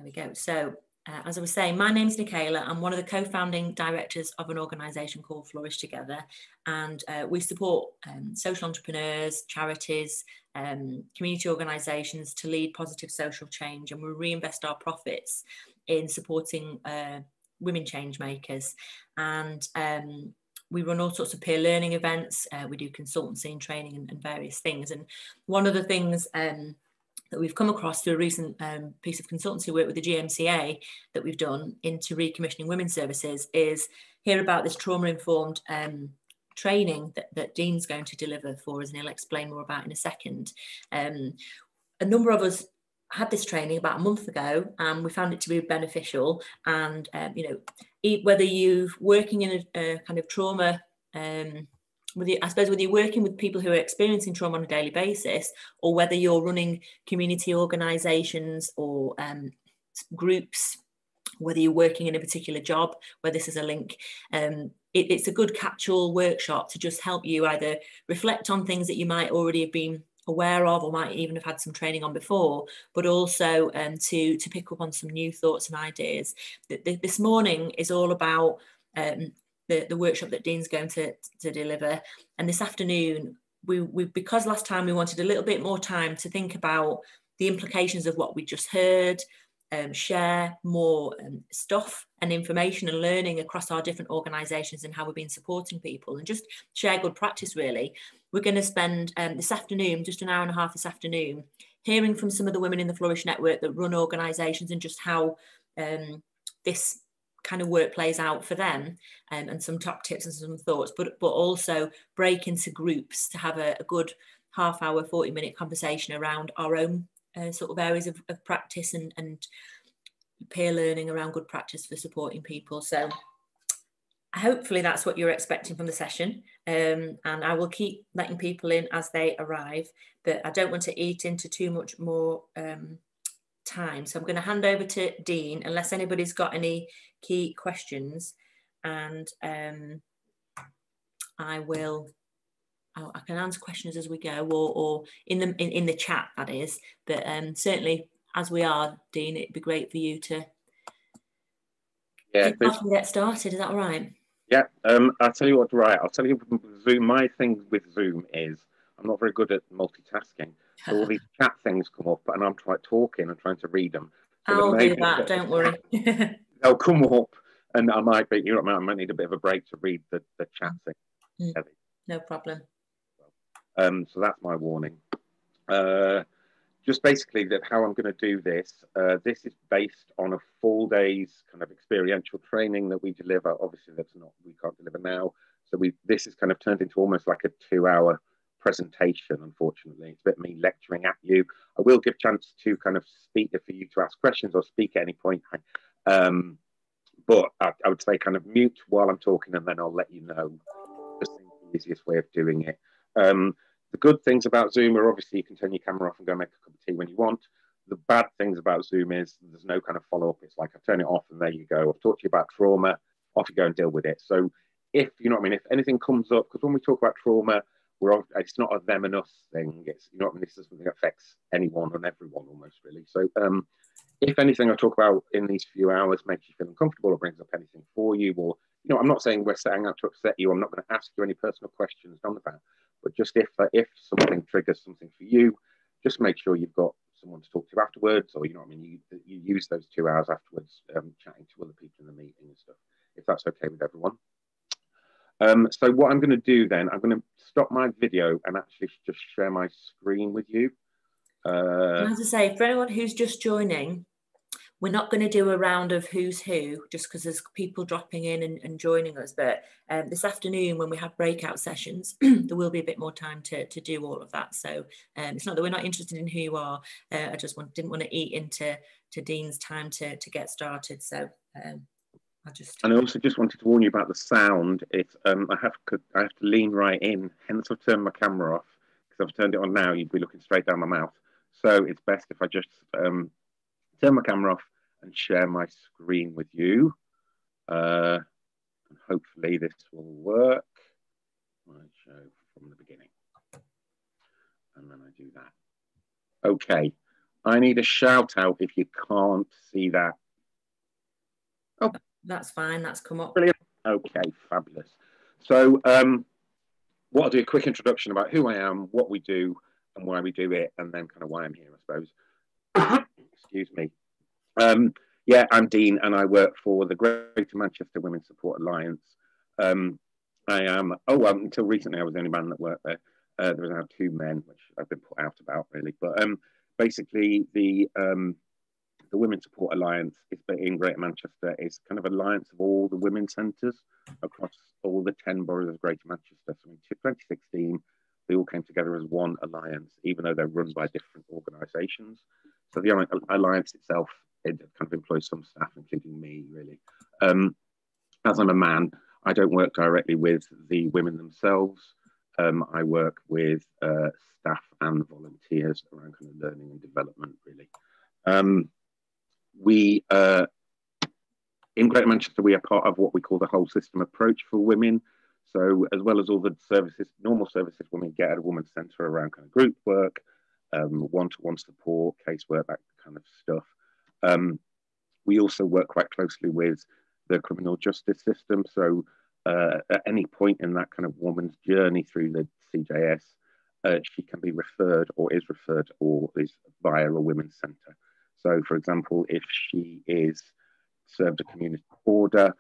we go. So as I was saying, my name's Nicola. I'm one of the co-founding directors of an organisation called Flourish Together, and we support social entrepreneurs, charities, community organisations to lead positive social change, and we reinvest our profits in supporting women change makers. And we run all sorts of peer learning events. We do consultancy and training and various things. And one of the things that we've come across through a recent piece of consultancy work with the GMCA that we've done into recommissioning women's services is hear about this trauma-informed training that Dean's going to deliver for us, and he'll explain more about in a second. A number of us had this training about a month ago, and we found it to be beneficial. And you know, whether you're working in a kind of trauma, I suppose whether you're working with people who are experiencing trauma on a daily basis, or whether you're running community organisations or groups, whether you're working in a particular job where this is a link, it's a good catch-all workshop to just help you either reflect on things that you might already have been aware of or might even have had some training on before, but also to pick up on some new thoughts and ideas. This morning is all about the workshop that Dean's going to deliver, and this afternoon we because last time we wanted a little bit more time to think about the implications of what we just heard, share more stuff and information and learning across our different organisations and how we've been supporting people, and just share good practice really. We're going to spend this afternoon, just an hour and a half this afternoon, hearing from some of the women in the Flourish Network that run organisations and just how this kind of work plays out for them, and some top tips and some thoughts, but also break into groups to have a good half-hour, 40-minute conversation around our own sort of areas of practice and peer learning around good practice for supporting people. So hopefully that's what you're expecting from the session, and I will keep letting people in as they arrive, but I don't want to eat into too much more time. So I'm going to hand over to Dean, unless anybody's got any key questions, and I can answer questions as we go, or in the chat, that is. But certainly, as we are, Dean, it'd be great for you to kick off and get started. Is that all right? Yeah. I'll tell you what. Right. I'll tell you. Zoom. My thing with Zoom is I'm not very good at multitasking. So all these chat things come up, and I'm talking and trying to read them. So I'll do that. Don't worry. They'll come up, and I might be. I might need a bit of a break to read the chat thing. No problem. So that's my warning. Just basically that how I'm going to do this. This is based on a full day's kind of experiential training that we deliver. Obviously, we can't deliver now. So this is kind of turned into almost like a 2-hour presentation. Unfortunately, it's a bit me lecturing at you. I will give chance to kind of speak for you to ask questions or speak at any point. But I would say kind of mute while I'm talking, and then I'll let you know the easiest way of doing it. The good things about Zoom are obviously you can turn your camera off and go make a cup of tea when you want. The bad things about Zoom is there's no kind of follow-up. It's like I turn it off and there you go. I've talked to you about trauma, off you go and deal with it. So if, you know what I mean, if anything comes up, because when we talk about trauma, it's not a them and us thing. It's, you know what I mean, this is something that affects anyone and everyone almost really. So if anything I talk about in these few hours makes you feel uncomfortable or brings up anything for you, or, you know, I'm not saying we're setting out to upset you. I'm not going to ask you any personal questions, none of that. But just if something triggers something for you, just make sure you've got someone to talk to afterwards, or, you know what I mean, you use those 2 hours afterwards chatting to other people in the meeting and stuff, if that's okay with everyone. So what I'm going to do then, I'm going to stop my video and actually just share my screen with you. As I say, for anyone who's just joining, we're not going to do a round of who's who, just because there's people dropping in and joining us. But this afternoon, when we have breakout sessions, there will be a bit more time to do all of that. So it's not that we're not interested in who you are. I just didn't want to eat into Dean's time to get started. So And I also just wanted to warn you about the sound. It's I have to lean right in. Hence, I've turned my camera off, because I've turned it on now. You'd be looking straight down my mouth. So it's best if I just turn my camera off and share my screen with you. And hopefully this will work. I'll show from the beginning. And then I do that. Okay. I need a shout out if you can't see that. Oh, that's fine. That's come up. Brilliant. Okay, fabulous. So what I'll do, a quick introduction about who I am, what we do, and why we do it, and then kind of why I'm here, I suppose. Excuse me. Yeah, I'm Dean, and I work for the Greater Manchester Women's Support Alliance. I am, until recently, I was the only man that worked there. There was now 2 men, which I've been put out about, really. But basically, the Women's Support Alliance is in Greater Manchester. It's kind of an alliance of all the women's centres across all the 10 boroughs of Greater Manchester. So in 2016, they all came together as one alliance, even though they're run by different organisations. So the alliance itself, it kind of employs some staff, including me, really. As I'm a man, I don't work directly with the women themselves. I work with staff and volunteers around kind of learning and development, really. In Greater Manchester, we are part of what we call the whole system approach for women. So as well as all the services, normal services women get at a women's centre around kind of group work, one-to-one support, casework, that kind of stuff. We also work quite closely with the criminal justice system. So at any point in that kind of woman's journey through the CJS, she can be referred or is referred or is via a women's centre. So, for example, if she is served a community order,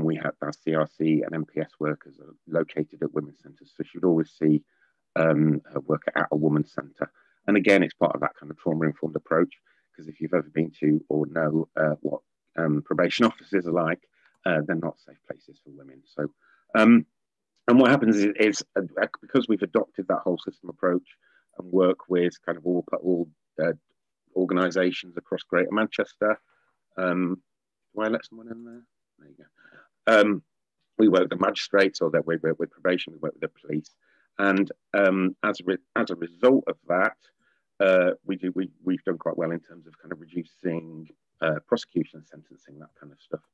we have our CRC and MPS workers are located at women's centres. So she would always see her worker at a women's centre. And again, it's part of that kind of trauma-informed approach, because if you've ever been to or know what probation officers are like, they're not safe places for women. So, and what happens is because we've adopted that whole system approach and work with kind of all organisations across Greater Manchester. Do I let someone in there? There you go. We work with the magistrates, or that we work with probation, we work with the police. And as a result of that, we've done quite well in terms of kind of reducing prosecution and sentencing, that kind of stuff,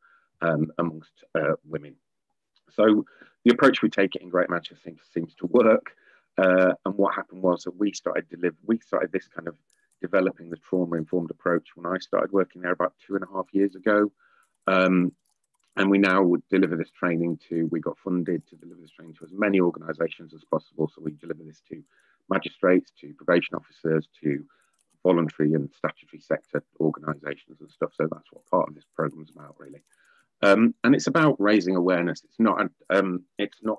amongst women. So the approach we take in Greater Manchester seems to work. And what happened was that we started this kind of developing the trauma-informed approach when I started working there about 2.5 years ago. And we now would deliver this training we got funded to deliver this training to as many organisations as possible. So we deliver this to magistrates, to probation officers, to voluntary and statutory sector organisations and stuff. So that's what part of this programme is about, really. And it's about raising awareness. It's not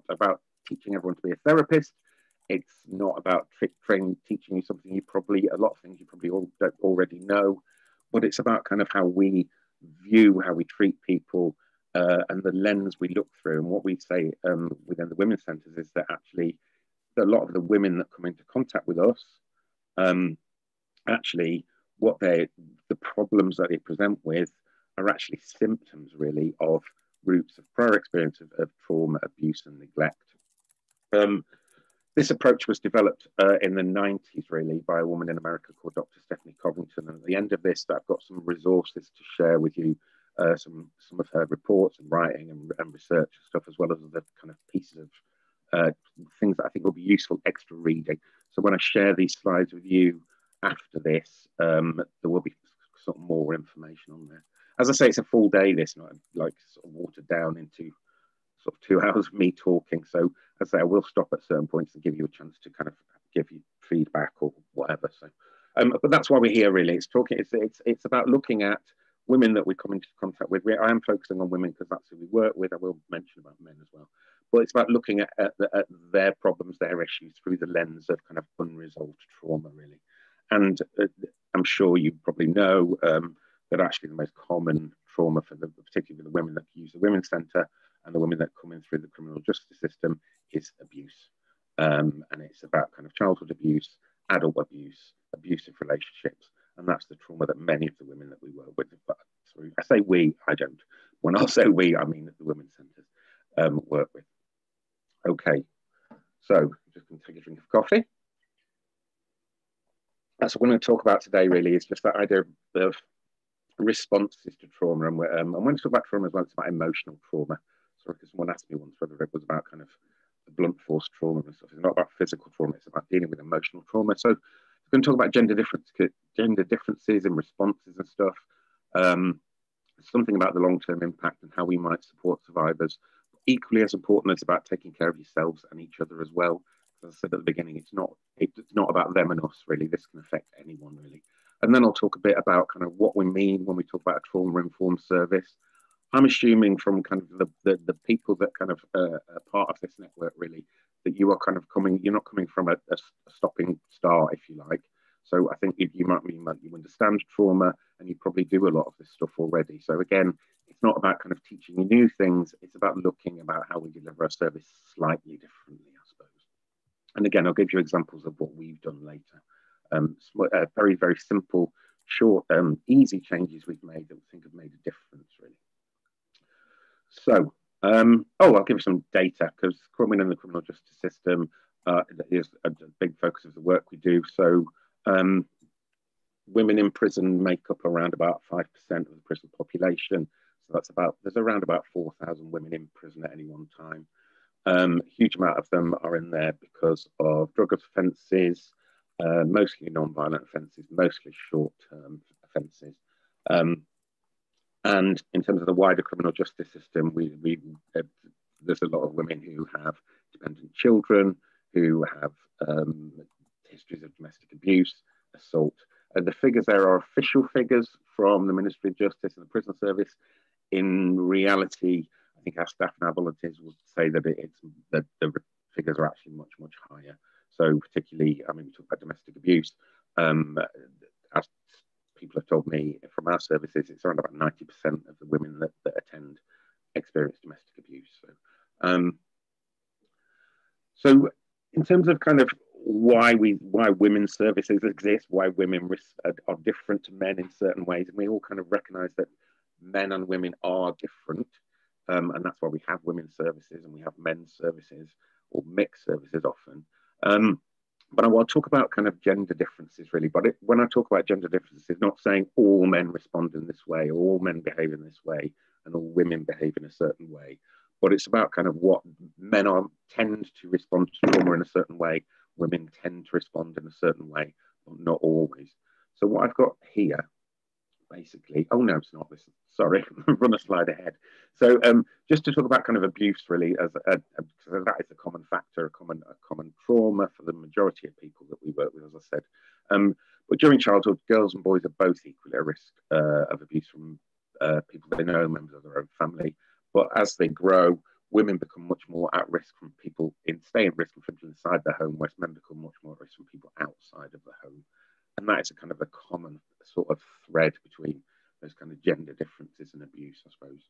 about teaching everyone to be a therapist. It's not about teaching you something a lot of things you probably already know, but it's about kind of how we view, how we treat people, and the lens we look through. And what we say within the women's centres is that actually a lot of the women that come into contact with us, actually the problems that they present with are actually symptoms, really, of roots of prior experience of trauma, abuse and neglect. This approach was developed in the 90s, really, by a woman in America called Dr. Stephanie Covington. And at the end of this, I've got some resources to share with you, some of her reports and writing and research and stuff, as well as the kind of pieces of things that I think will be useful extra reading. So when I share these slides with you after this, there will be sort of more information on there. As I say, it's a full day, this, not like sort of watered down into sort of 2 hours of me talking. So as I say, I will stop at certain points and give you a chance to kind of give you feedback or whatever. So, but that's why we're here, really. It's about looking at women that we come into contact with. I am focusing on women because that's who we work with. I will mention about men as well. But it's about looking at their problems, their issues through the lens of kind of unresolved trauma, really. And I'm sure you probably know that actually the most common trauma particularly the women that use the women's centre and the women that come in through the criminal justice system is abuse. And it's about kind of childhood abuse, adult abuse, abusive relationships. And that's the trauma that many of the women that we work with, I say we, I don't. When I say we, I mean the women's centres work with. Okay, so I'm just going to take a drink of coffee. That's what we're going to talk about today, really, is just that idea of responses to trauma. And when I talk about trauma as well, it's about emotional trauma. So because someone asked me once whether it was about kind of the blunt force trauma and stuff. It's not about physical trauma, it's about dealing with emotional trauma. So We're going to talk about gender differences in responses and stuff. Something about the long-term impact and how we might support survivors. Equally as important, it's about taking care of yourselves and each other as well. As I said at the beginning, it's not about them and us, really. This can affect anyone, really. And then I'll talk a bit about kind of what we mean when we talk about a trauma-informed service. I'm assuming from kind of the people that kind of are part of this network, really, that you are kind of you're not coming from a stopping start, if you like. So I think you understand trauma and you probably do a lot of this stuff already. So again, it's not about kind of teaching you new things. It's about looking about how we deliver a service slightly differently, I suppose. And again, I'll give you examples of what we've done later. Very, very simple, short, easy changes we've made that we think have made a difference, really. So, I'll give you some data because women in the criminal justice system is a big focus of the work we do. So, women in prison make up around about 5% of the prison population. So there's around about 4,000 women in prison at any one time. Huge amount of them are in there because of drug offences, mostly non-violent offences, mostly short-term offences. And in terms of the wider criminal justice system, there's a lot of women who have dependent children, who have histories of domestic abuse, assault. The figures there are official figures from the Ministry of Justice and the Prison Service. In reality, I think our staff and our volunteers will say that the figures are actually much, much higher. So particularly, we talk about domestic abuse. As people have told me from our services, it's around about 90% of the women that attend experience domestic abuse. So in terms of kind of why women's services exist, why women are different to men in certain ways, and we all kind of recognise that men and women are different, and that's why we have women's services and we have men's services or mixed services often. But I will talk about kind of gender differences, really. But when I talk about gender differences, it's not saying all men respond in this way, or all men behave in this way, and all women behave in a certain way. But it's about kind of what men tend to respond to trauma in a certain way, women tend to respond in a certain way, but not always. So what I've got here, basically, oh no, it's not this. Sorry, run a slide ahead. So just to talk about kind of abuse, really, as that is a common factor, a common trauma for the majority of people that we work with, as I said. But during childhood, girls and boys are both equally at risk of abuse from people they know, members of their own family. But as they grow, women become much more at risk from people stay at risk from people inside the home, whereas men become much more at risk from people outside of the home. And that is a kind of a common sort of thread between those kind of gender differences and abuse, I suppose.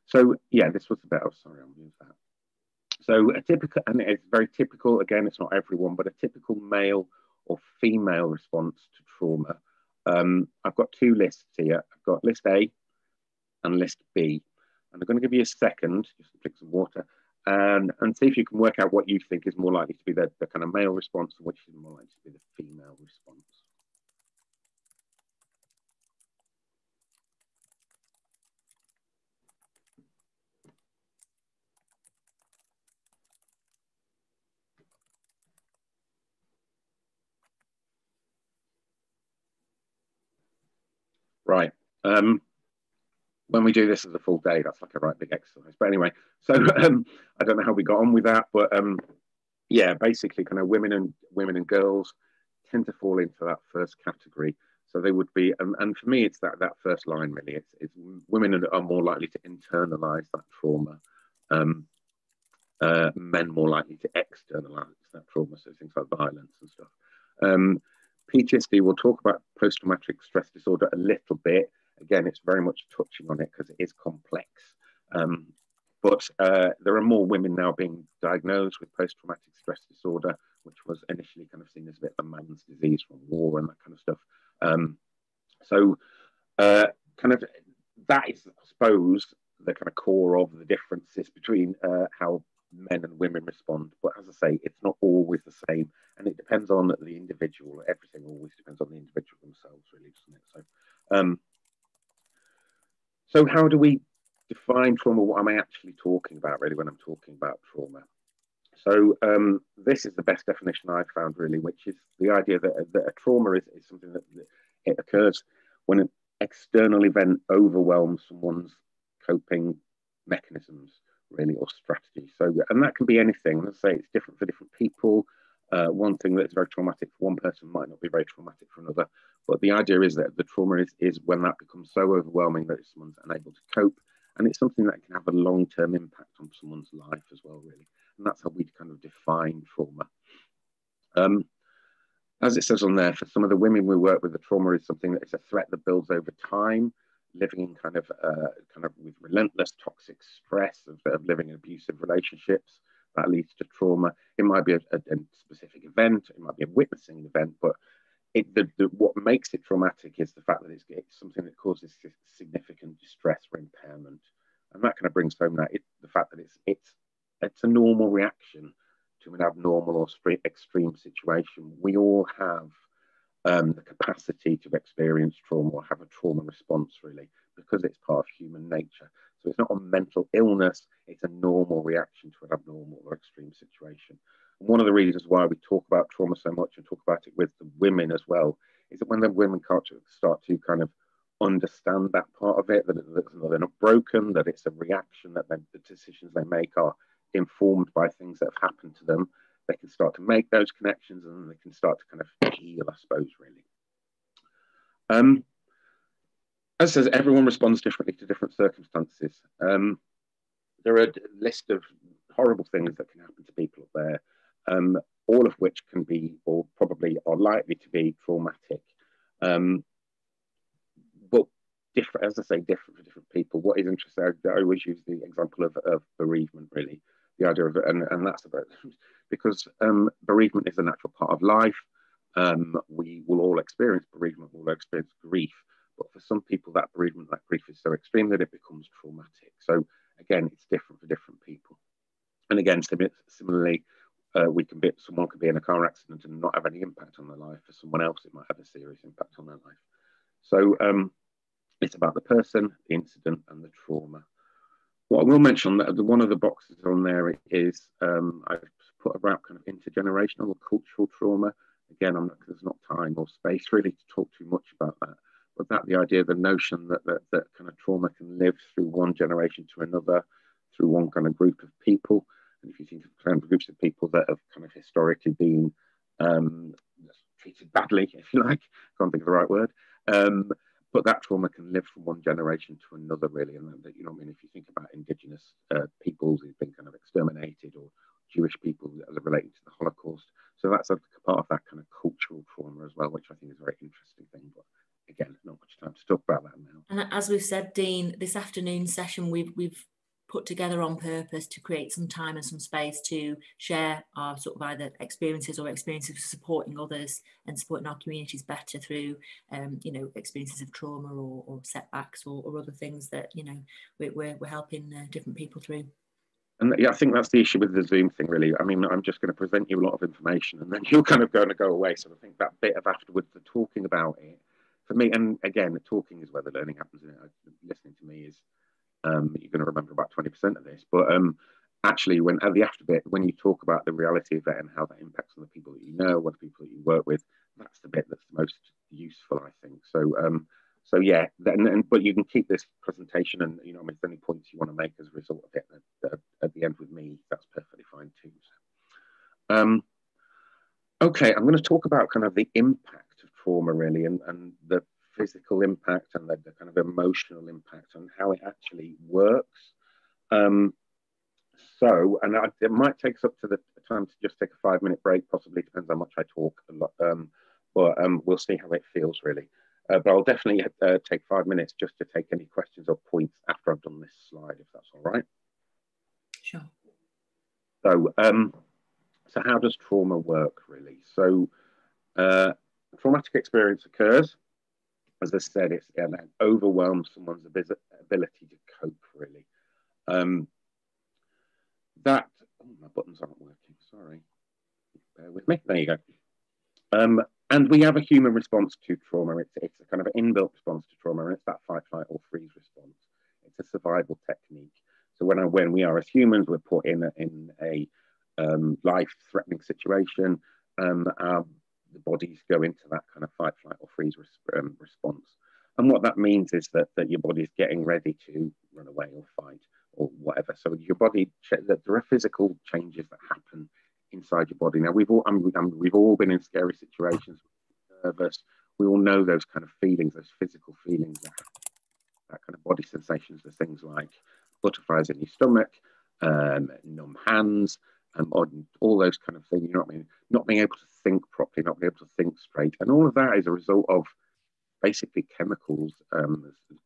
So yeah, this was about, sorry, I'll use that. So a typical, and it's very typical, again, it's not everyone, but a typical male or female response to trauma. I've got two lists here. I've got list A and list B. And I'm going to give you a second, just to drink some water, and see if you can work out what you think is more likely to be the kind of male response and which is more likely to be the female response. Right. When we do this as a full day, that's like a right big exercise. But anyway, so I don't know how we got on with that, but yeah, basically, kind of women and girls tend to fall into that first category. So they would be, and for me, it's that first line really. It's women are more likely to internalize that trauma. Men more likely to externalize that trauma, so things like violence and stuff. PTSD, we'll talk about post-traumatic stress disorder a little bit. Again, it's very much touching on it because it is complex. But there are more women now being diagnosed with post-traumatic stress disorder, which was initially kind of seen as a bit of a man's disease from war and that kind of stuff. So kind of that is, I suppose, the kind of core of the differences between how men and women respond. But as I say, it's not always the same. And it depends on the individual. Everything always depends on the individual themselves, really, doesn't it? So how do we define trauma? What am I actually talking about, really, when I'm talking about trauma? So this is the best definition I've found, really, which is the idea that a trauma is something that it occurs when an external event overwhelms someone's coping mechanisms, really, or strategies. So, and that can be anything. Let's say it's different for different people. One thing that's very traumatic for one person might not be very traumatic for another. But the idea is that the trauma is when that becomes so overwhelming that someone's unable to cope. And it's something that can have a long-term impact on someone's life as well, really. And that's how we kind of define trauma. As it says on there, for some of the women we work with, the trauma is something that is a threat that builds over time, living in kind of with relentless toxic stress of living in abusive relationships. That leads to trauma. It might be a specific event, it might be a witnessing event, but what makes it traumatic is the fact that it's something that causes significant distress or impairment. And that kind of brings home that the fact that it's a normal reaction to an abnormal or extreme situation. We all have the capacity to experience trauma or have a trauma response, really, because it's part of human nature. So it's not a mental illness, it's a normal reaction to an abnormal or extreme situation. And one of the reasons why we talk about trauma so much and talk about it with the women as well is that when the women start to kind of understand that part of it, that they're not broken, that it's a reaction, that the decisions they make are informed by things that have happened to them, they can start to make those connections and they can start to kind of heal, I suppose, really. As I said, everyone responds differently to different circumstances. There are a list of horrible things that can happen to people up there, all of which can be, or probably are likely to be, traumatic. But different, as I say, different for different people. What is interesting, I always use the example of bereavement, really. The idea of, and that's about, because bereavement is a natural part of life. We will all experience bereavement, we'll all experience grief. But for some people, that bereavement, that grief is so extreme that it becomes traumatic. So again, it's different for different people. And again, similarly, someone could be in a car accident and not have any impact on their life. For someone else, it might have a serious impact on their life. So it's about the person, the incident, and the trauma. What I will mention, that one of the boxes on there is I've put about kind of intergenerational or cultural trauma. Again, there's not time or space really to talk too much about that. But the idea, the notion that kind of trauma can live through one generation to another, through one kind of group of people. And if you think of kind of groups of people that have kind of historically been treated badly, if you like, can't think of the right word. But that trauma can live from one generation to another, really. And you know what I mean? If you think about indigenous peoples who've been kind of exterminated, or Jewish people that are relating to the Holocaust. So that's a part of that kind of cultural trauma as well, which I think is a very interesting thing. But again, not much time to talk about that now. And as we've said, Dean, this afternoon session we've put together on purpose to create some time and some space to share our sort of either experiences of supporting others and supporting our communities better through, you know, experiences of trauma or setbacks or other things that, you know, we're helping different people through. And yeah, I think that's the issue with the Zoom thing, really. I mean, I'm just going to present you a lot of information and then you're kind of going to go away. So I think that bit of afterwards, the talking about it, for me, and again, the talking is where the learning happens. Listening to me is, you're going to remember about 20% of this. But actually, at the after bit, when you talk about the reality of it and how that impacts on the people that you know, or the people that you work with, that's the bit that's the most useful, I think. So yeah, but you can keep this presentation, and you know, if there's any points you want to make as a result of it at the end with me, that's perfectly fine too. So, okay, I'm going to talk about kind of the impact of trauma, really, and the physical impact and the kind of emotional impact and how it actually works. So, and it might take us up to the time to just take a 5-minute break, possibly, depends how much I talk a lot, but we'll see how it feels, really. But I'll definitely take 5 minutes just to take any questions or points after I've done this slide, if that's all right. Sure. So how does trauma work, really? So traumatic experience occurs. As I said, it overwhelms someone's ability to cope, really. My buttons aren't working, sorry. Bear with me, there you go. And we have a human response to trauma. It's a kind of an inbuilt response to trauma, and it's that fight, flight, or freeze response. It's a survival technique. So when we are as humans, we're put in a life-threatening situation, the bodies go into that kind of fight, flight, or freeze response. And what that means is that your body is getting ready to run away or fight or whatever. So your body, that there are physical changes that happen inside your body. Now we've all been in scary situations, nervous. We all know those kind of feelings, those physical feelings, that kind of body sensations. There's things like butterflies in your stomach, numb hands, all those kind of things. You know what I mean? Not being able to think properly, not being able to think straight, and all of that is a result of basically chemicals,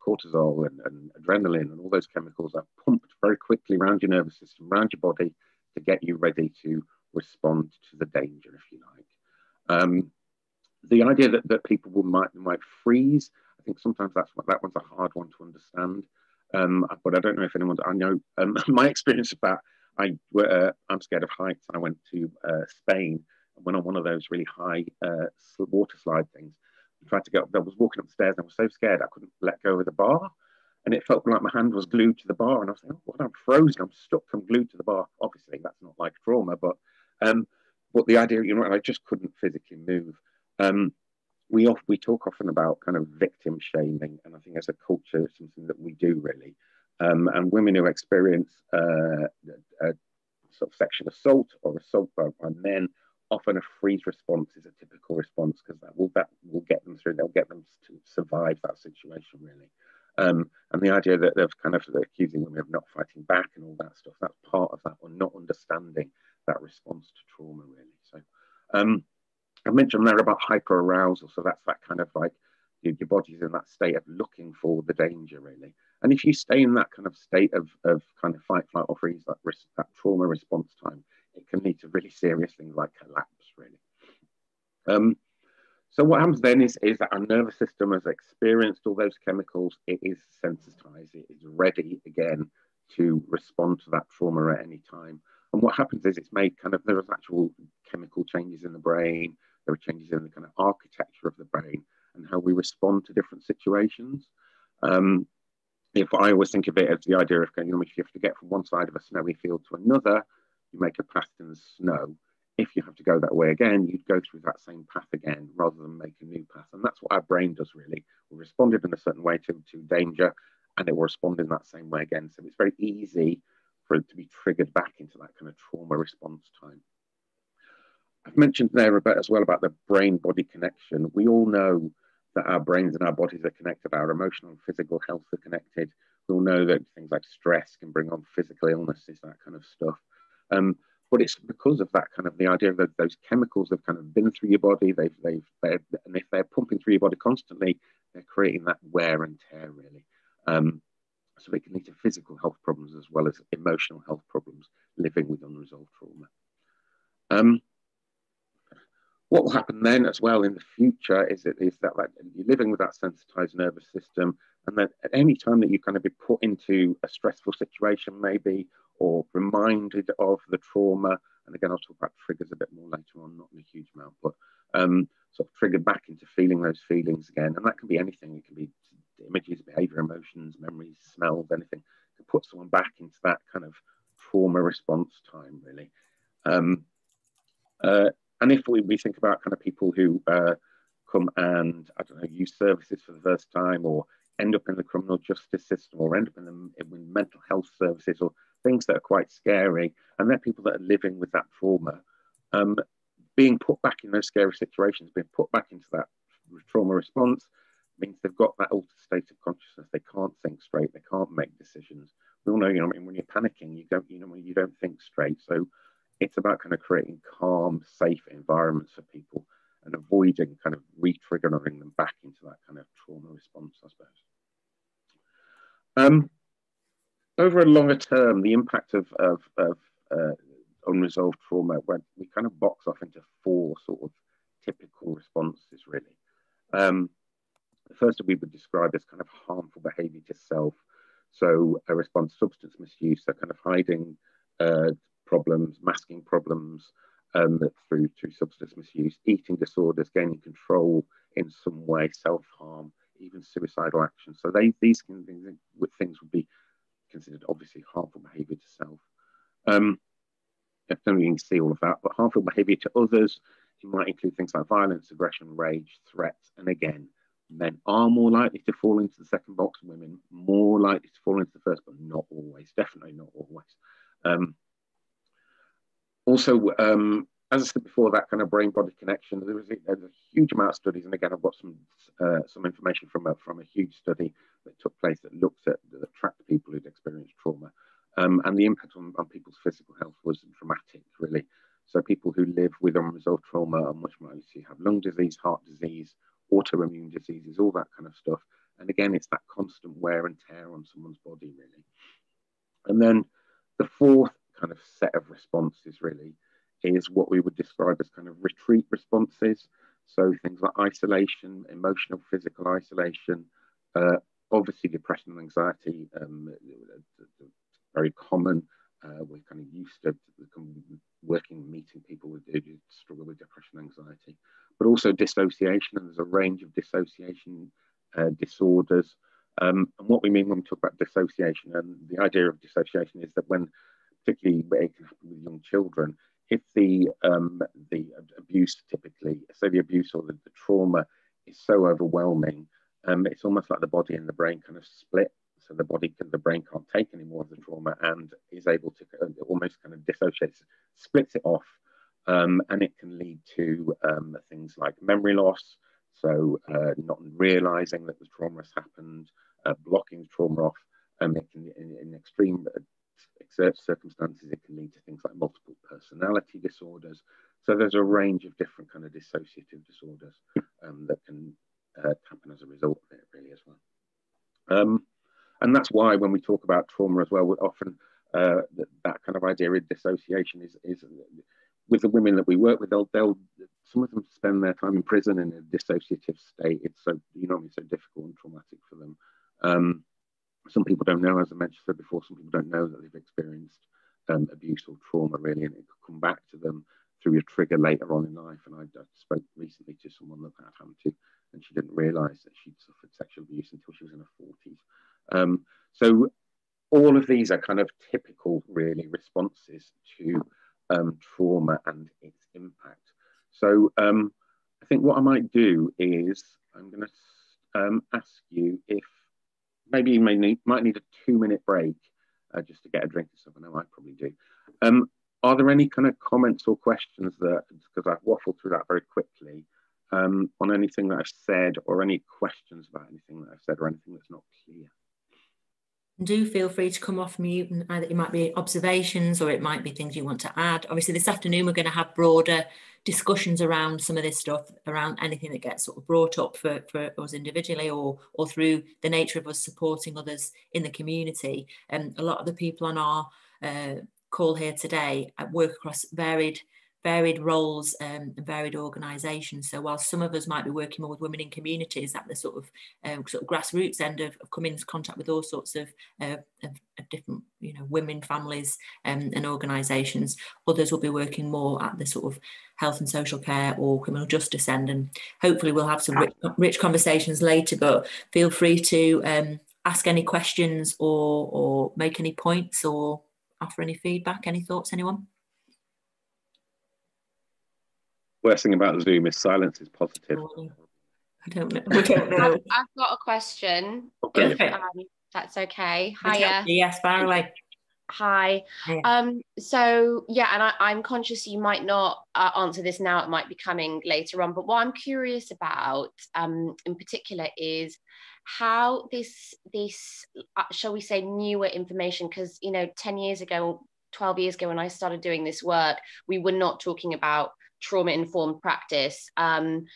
cortisol and adrenaline, and all those chemicals are pumped very quickly around your nervous system, around your body, to get you ready to respond to the danger, if you like. The idea that people might freeze, I think sometimes that one's a hard one to understand. But I don't know if I know my experience of that. I'm scared of heights, and I went to Spain and went on one of those really high water slide things. I tried to get up. I was walking upstairs and I was so scared I couldn't let go of the bar, and it felt like my hand was glued to the bar. And I was like, "Oh, I'm frozen. I'm stuck. I'm glued to the bar." Obviously, that's not like trauma, but the idea, I just couldn't physically move. We talk often about kind of victim shaming, and I think as a culture, it's something that we do really. And women who experience sort of sexual assault or assault by men, often a freeze response is a typical response, because that will get them through. They'll get them to survive that situation really. And the idea that they're kind of accusing women of not fighting back and all that stuff, that's part of that, or not understanding that response to trauma really. So I mentioned there about hyperarousal. So that's that kind of like your body's in that state of looking for the danger really. And if you stay in that kind of state of kind of fight, flight, or freeze, that trauma response time, it can lead to really serious things like collapse really. So what happens then is that our nervous system has experienced all those chemicals. It is sensitized. It is ready again to respond to that trauma at any time. And what happens is it's made there's actual chemical changes in the brain. There are changes in the kind of architecture of the brain and how we respond to different situations. If I always think of it as the idea of, if you have to get from one side of a snowy field to another, you make a path in the snow. If you have to go that way again, you'd go through that same path again rather than make a new path. And that's what our brain does really. We responded in a certain way to danger, and it will respond in that same way again. So it's very easy for it to be triggered back into that kind of trauma response time. I've mentioned there as well about the brain-body connection. We all know that our brains and our bodies are connected. Our emotional and physical health are connected. We all know that things like stress can bring on physical illnesses, that kind of stuff. But it's because of that kind of the idea that those chemicals have kind of been through your body. And if they're pumping through your body constantly, they're creating that wear and tear really. So it can lead to physical health problems as well as emotional health problems living with unresolved trauma. What will happen then as well in the future is that like, you're living with that sensitized nervous system, and then at any time that you kind of be put into a stressful situation maybe, or reminded of the trauma, and again I'll talk about triggers a bit more later on, not in a huge amount, but sort of triggered back into feeling those feelings again. And that can be anything. It can be images, behavior, emotions, memories, smells, anything to put someone back into that kind of trauma response time really. And if we think about kind of people who come and, I don't know, use services for the first time, or end up in the criminal justice system, or end up in mental health services, or things that are quite scary, and they're people that are living with that trauma, being put back in those scary situations, being put back into that trauma response, means they've got that altered state of consciousness. They can't think straight. They can't make decisions. We all know, when you're panicking, you don't think straight. So it's about kind of creating calm, safe environments for people and avoiding kind of re-triggering them back into that kind of trauma response, I suppose. Over a longer term, the impact of unresolved trauma, when we kind of box off into 4 sort of typical responses, really. The first we would describe as kind of harmful behavior to self. So a response to substance misuse, so kind of hiding problems, masking problems through substance misuse, eating disorders, gaining control in some way, self-harm, even suicidal action. So these things would be considered obviously harmful behavior to self. don't even see all of that, but harmful behaviour to others. It might include things like violence, aggression, rage, threats, and again, men are more likely to fall into the second box, women more likely to fall into the first, but not always, definitely not always. Also, as I said before, that kind of brain-body connection, there's a huge amount of studies, and again, I've got some information from a huge study that took place that tracked people who'd experienced trauma, and the impact on people's physical health was dramatic, really. So people who live with unresolved trauma are much more likely to have lung disease, heart disease, autoimmune diseases, all that kind of stuff. And again, it's that constant wear and tear on someone's body, really. And then the fourth kind of set of responses, really, is what we would describe as kind of retreat responses. So things like isolation, emotional, physical isolation, obviously depression and anxiety, very common. We're kind of used to working, meeting people who struggle with depression and anxiety, but also dissociation, and there's a range of dissociation disorders. And what we mean when we talk about dissociation, and the idea of dissociation is that when, particularly it can happen with young children, if the abuse typically, so the abuse or the trauma is so overwhelming, it's almost like the body and the brain kind of split. So the brain can't take any more of the trauma and is able to almost kind of dissociate, splits it off, and it can lead to things like memory loss. So not realizing that the trauma has happened, blocking the trauma off. It can, in extreme circumstances, it can lead to things like multiple personality disorders. So there's a range of different kind of dissociative disorders that can happen as a result of it, really, as well. And that's why when we talk about trauma as well, we're often that kind of idea of dissociation is with the women that we work with, they'll some of them spend their time in prison in a dissociative state. It's so, it's so difficult and traumatic for them. Some people don't know, as I mentioned before, some people don't know that they've experienced abuse or trauma, really, and it could come back to them through a trigger later on in life. And I spoke recently to someone that happened to, and she didn't realise that she'd suffered sexual abuse until she was in her 40s. So all of these are kind of typical, really, responses to trauma and its impact. So I think what I might do is I'm going to ask you if maybe you might need a 2-minute break just to get a drink and stuff. I know I probably do. Are there any kind of comments or questions that, because I've waffled through that very quickly, on anything that I've said, or any questions about anything that I've said, or anything that's not clear? Do feel free to come off mute, and either it might be observations or it might be things you want to add. Obviously, this afternoon we're going to have broader discussions around some of this stuff, around anything that gets sort of brought up for us individually or through the nature of us supporting others in the community. And a lot of the people on our call here today work across varied roles and varied organisations. So while some of us might be working more with women in communities at the sort of grassroots end of coming into contact with all sorts of different, women, families and organisations, others will be working more at the sort of health and social care or criminal justice end. And hopefully we'll have some rich conversations later, but feel free to ask any questions or make any points or offer any feedback. Any thoughts, anyone? Worst thing about Zoom is silence is positive. I don't know. We don't know. I've got a question. Okay. If that's okay. Hiya. Yes, fire away. Hi. Hiya. So yeah, and I'm conscious you might not answer this now. It might be coming later on. But what I'm curious about, in particular, is how this shall we say newer information, because 10 years ago, 12 years ago, when I started doing this work, we were not talking about trauma-informed practice, and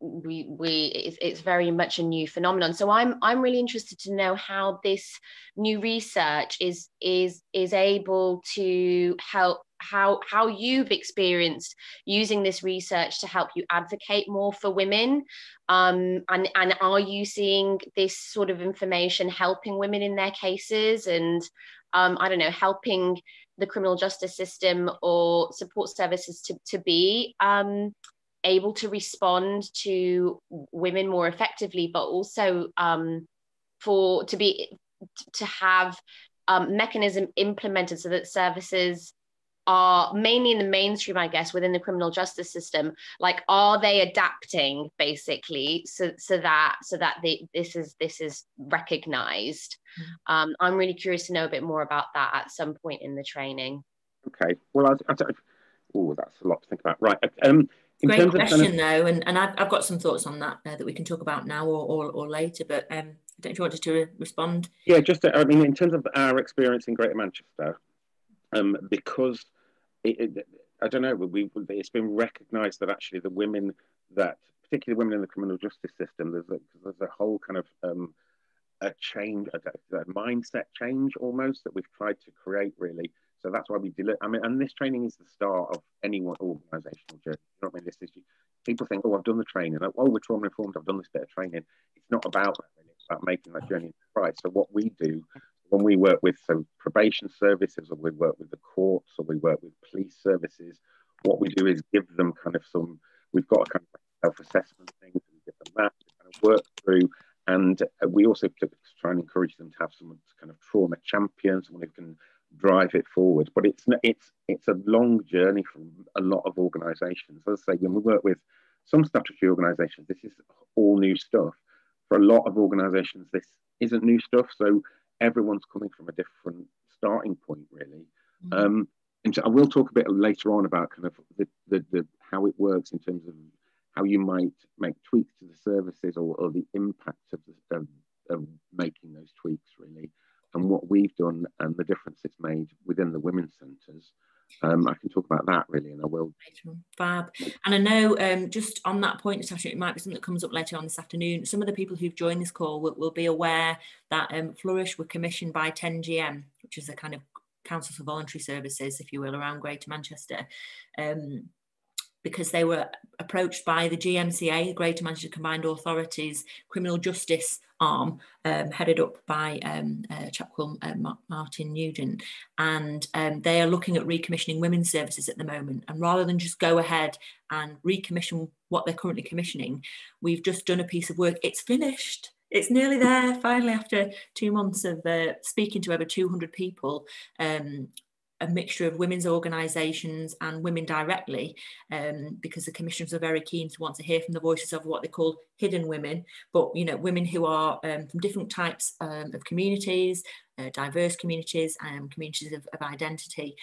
it's very much a new phenomenon. So I'm really interested to know how this new research is able to help, how you've experienced using this research to help you advocate more for women, and are you seeing this sort of information helping women in their cases, and I don't know, helping the criminal justice system or support services to be able to respond to women more effectively, but also to have mechanism implemented so that services are mainly in the mainstream, I guess, within the criminal justice system, like, are they adapting basically so that this is recognized? I'm really curious to know a bit more about that at some point in the training. Okay, well, oh, that's a lot to think about. Right. Great question, though, and I've got some thoughts on that that we can talk about now or later. But I don't know if you wanted to respond. Yeah, I mean, in terms of our experience in Greater Manchester, because I don't know, it's been recognised that actually the women that, particularly women in the criminal justice system, there's a whole kind of a change, a mindset change almost that we've tried to create, really. So that's why we deliver. I mean, and this training is the start of any organisational journey. You know what I mean? This is, people think, oh, I've done the training. Oh, we're trauma informed. I've done this bit of training. It's not about that, really. It's about making that journey right. So what we do when we work with probation services, or we work with the courts, or we work with police services, what we do is give them kind of we've got a kind of self-assessment thing. We give them that to kind of work through. And we also try and encourage them to have someone kind of trauma champion, someone who can drive it forward. But it's a long journey from a lot of organisations. As I say, when we work with some statutory organisations, this is all new stuff. For a lot of organisations, this isn't new stuff. So everyone's coming from a different starting point, really. Mm-hmm. And so I will talk a bit later on about kind of the how it works in terms of how you might make tweaks to the services, or the impact of making those tweaks, really, and what we've done and the difference it's made within the women's centres. I can talk about that, really, and I will. Fab. And I know, just on that point, Natasha, it might be something that comes up later on this afternoon. Some of the people who've joined this call will be aware that Flourish were commissioned by 10GM, which is a kind of Council for Voluntary Services, if you will, around Greater Manchester. Because they were approached by the GMCA, Greater Manchester Combined Authorities Criminal Justice Arm, headed up by a chap called Martin Nugent, and they are looking at recommissioning women's services at the moment. And rather than just go ahead and recommission what they're currently commissioning, we've just done a piece of work. It's finished. It's nearly there, finally, after 2 months of speaking to over 200 people, a mixture of women's organisations and women directly, because the commissioners are very keen to want to hear from the voices of what they call hidden women, but women who are from different types of communities, diverse communities, and communities of identity.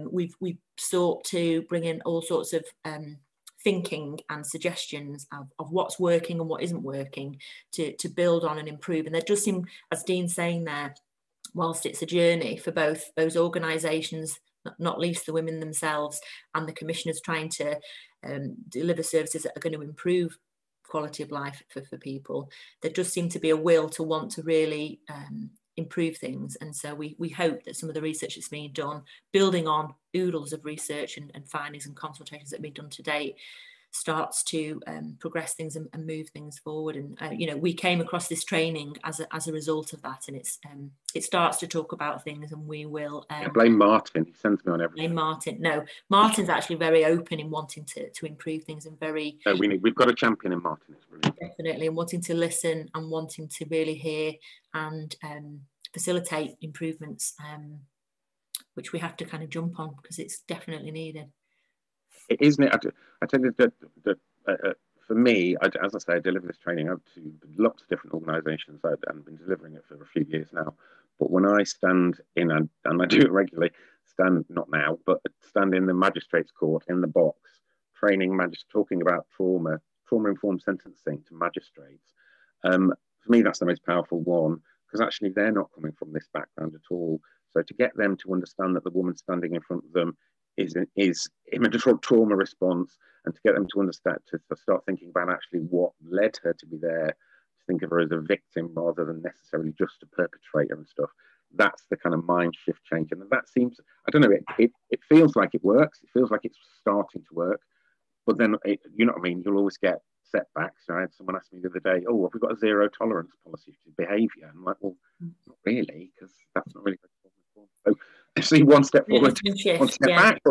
We've sought to bring in all sorts of thinking and suggestions of what's working and what isn't working to build on and improve. And there does seem, as Dean's saying there, whilst it's a journey for both those organisations, not least the women themselves, and the commissioners trying to deliver services that are going to improve quality of life for people, there does seem to be a will to want to really improve things. And so we hope that some of the research that's being done, building on oodles of research and findings and consultations that have been done to date, starts to progress things and move things forward. And we came across this training as a result of that, and it starts to talk about things, and we will blame Martin. He sends me on everything. Blame Martin. No, Martin's actually very open in wanting to improve things, and very we've got a champion in Martin. It's brilliant. Definitely, and wanting to listen and wanting to really hear and facilitate improvements, which we have to kind of jump on because it's definitely needed. It isn't it? I tell you that for me, as I say, I deliver this training out to lots of different organisations. I've been delivering it for a few years now. But when I stand in, and I do it regularly, not now, but stand in the magistrate's court in the box, talking about trauma-informed sentencing to magistrates. For me, that's the most powerful one, because actually they're not coming from this background at all. So to get them to understand that the woman standing in front of them is in a trauma response, and to get them to understand, to start thinking about actually what led her to be there, to think of her as a victim rather than necessarily just a perpetrator and stuff. That's the kind of mind shift change. And that seems, I don't know, it feels like it works. It feels like it's starting to work. But then, you know what I mean? You'll always get setbacks. I had someone ask me the other day, oh, have we got a zero tolerance policy to behaviour? I'm like, well, not really, because that's not really good. So actually, one step forward, one step back.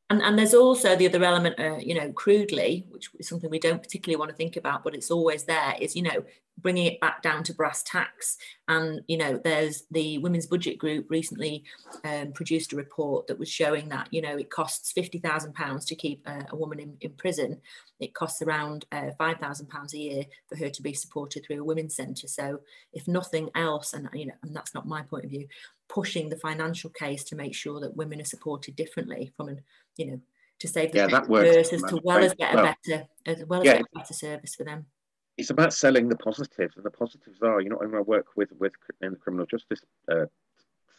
and there's also the other element, crudely, which is something we don't particularly want to think about, but it's always there, is, bringing it back down to brass tacks. And, you know, there's the Women's Budget Group recently produced a report that was showing that, you know, it costs £50,000 to keep a woman in prison. It costs around £5,000 a year for her to be supported through a women's centre. So if nothing else, and, you know, and that's not my point of view, pushing the financial case to make sure that women are supported differently from an, you know, to save the purse as well as get a better service for them. It's about selling the positives, and the positives are, you know, when I work with in the criminal justice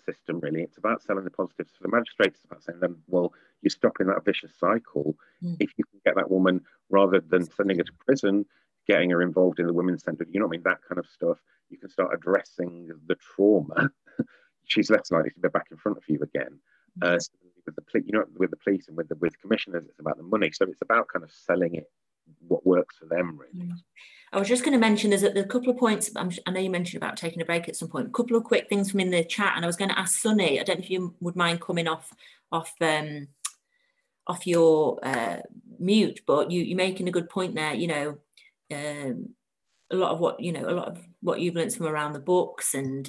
system, really, it's about selling the positives. For the magistrate, it's about saying them, well, you're stopping that vicious cycle. If you can get that woman, rather than sending her to prison, getting her involved in the women's centre, you know what I mean, that kind of stuff, you can start addressing the trauma. She's less likely to be back in front of you again. With the you know, with the police and with commissioners, it's about the money. So it's about kind of selling it, what works for them, really. I was just going to mention there's a couple of points. I know you mentioned about taking a break at some point. A couple of quick things from in the chat, and I was going to ask Sunny. I don't know if you would mind coming off your mute, but you making a good point there. You know, a lot of what you've learned from around the books, and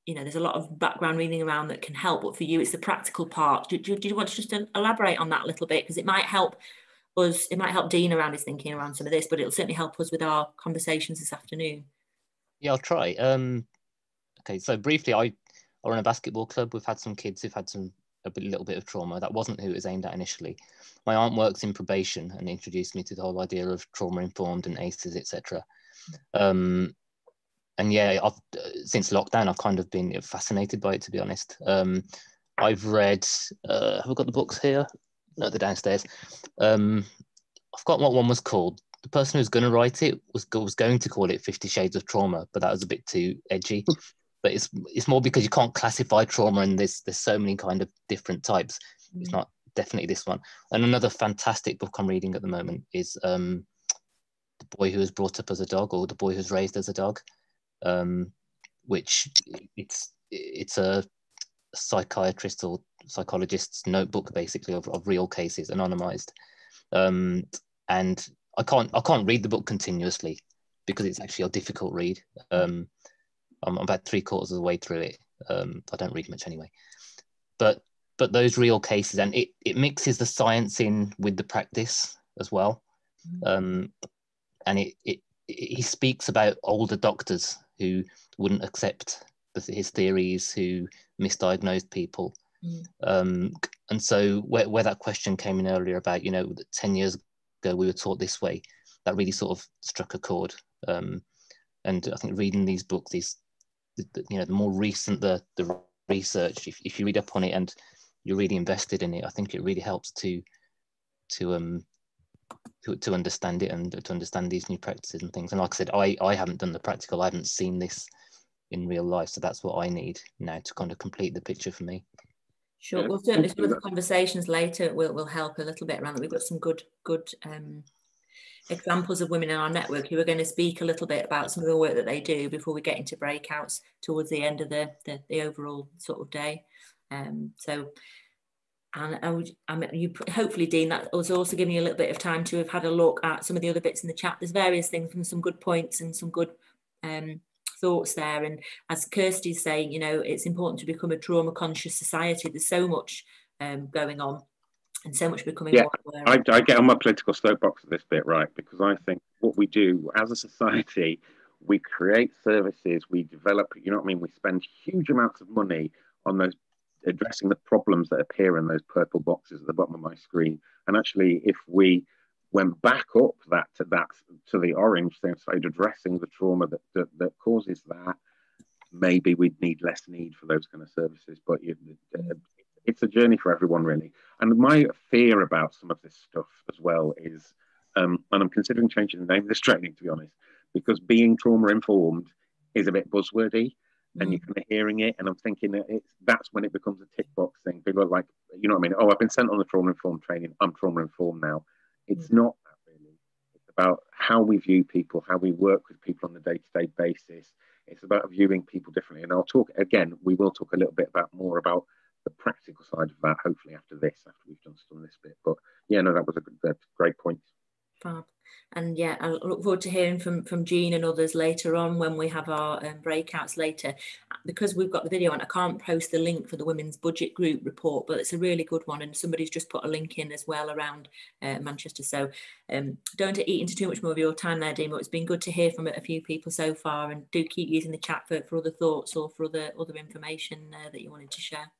you know, there's a lot of background reading around that can help. But for you, it's the practical part. Do you want to just elaborate on that a little bit, because it might help us, it might help Dean around his thinking around some of this, but it'll certainly help us with our conversations this afternoon. Yeah, I'll try. Okay, so briefly, I run a basketball club. We've had some kids who've had a little bit of trauma. That wasn't who it was aimed at initially. My aunt works in probation and introduced me to the whole idea of trauma-informed and ACEs, etc. And yeah, since lockdown, I've kind of been fascinated by it, to be honest. I've read, have I got the books here? No, they're downstairs. I've forgotten what one was called. The person who's going to write it was going to call it 50 Shades of Trauma, but that was a bit too edgy. But it's more because you can't classify trauma, and there's so many kind of different types. It's not definitely this one. And another fantastic book I'm reading at the moment is The Boy Who Was Brought Up as a Dog, or The Boy Who Was Raised as a Dog, which it's a psychiatrist or psychologist's notebook, basically, of real cases, anonymized. And I can't read the book continuously because it's actually a difficult read. I'm about 3/4 of the way through it. I don't read much anyway, but those real cases, and it mixes the science in with the practice as well. And he speaks about older doctors who wouldn't accept his theories, who misdiagnosed people. And so where that question came in earlier about, you know, 10 years ago we were taught this way, that really sort of struck a chord. And I think reading these books, the more recent the research, if you read up on it and you're really invested in it, I think it really helps to understand it and to understand these new practices and things. And like I said, I haven't done the practical, I haven't seen this in real life, so that's what I need now to kind of complete the picture for me. Sure, well, certainly some of the conversations later will help a little bit around that. We've got some good examples of women in our network who are going to speak a little bit about some of the work that they do before we get into breakouts towards the end of the overall sort of day. Hopefully, Dean, that was also giving you a little bit of time to have had a look at some of the other bits in the chat. There's various things from some good points and some good thoughts there. And as Kirsty's saying, you know, it's important to become a trauma conscious society. There's so much going on and so much becoming more aware. I get on my political soapbox at this bit, right? Because I think what we do as a society, we create services, we develop, you know what I mean? We spend huge amounts of money on those, addressing the problems that appear in those purple boxes at the bottom of my screen. And actually, if we went back up to the orange thing, started addressing the trauma that causes that, maybe we'd need less need for those kind of services. But it's a journey for everyone, really. And my fear about some of this stuff as well is, and I'm considering changing the name of this training, to be honest, because being trauma informed is a bit buzzwordy. And you're kind of hearing it, and I'm thinking that's when it becomes a tick box thing. People are like, you know what I mean? Oh, I've been sent on the trauma informed training, I'm trauma informed now. It's not that, really. It's about how we view people, how we work with people on a day-to-day basis. It's about viewing people differently. And we will talk a little bit more about the practical side of that, hopefully after we've done this bit. But yeah, no, that was a great point. Fab. And yeah, I look forward to hearing from Jean and others later on when we have our breakouts later. Because we've got the video on, I can't post the link for the Women's Budget Group report, but it's a really good one, and somebody's just put a link in as well around Manchester. So don't eat into too much more of your time there, Dean, but it's been good to hear from a few people so far, and do keep using the chat for other thoughts or for other information that you wanted to share.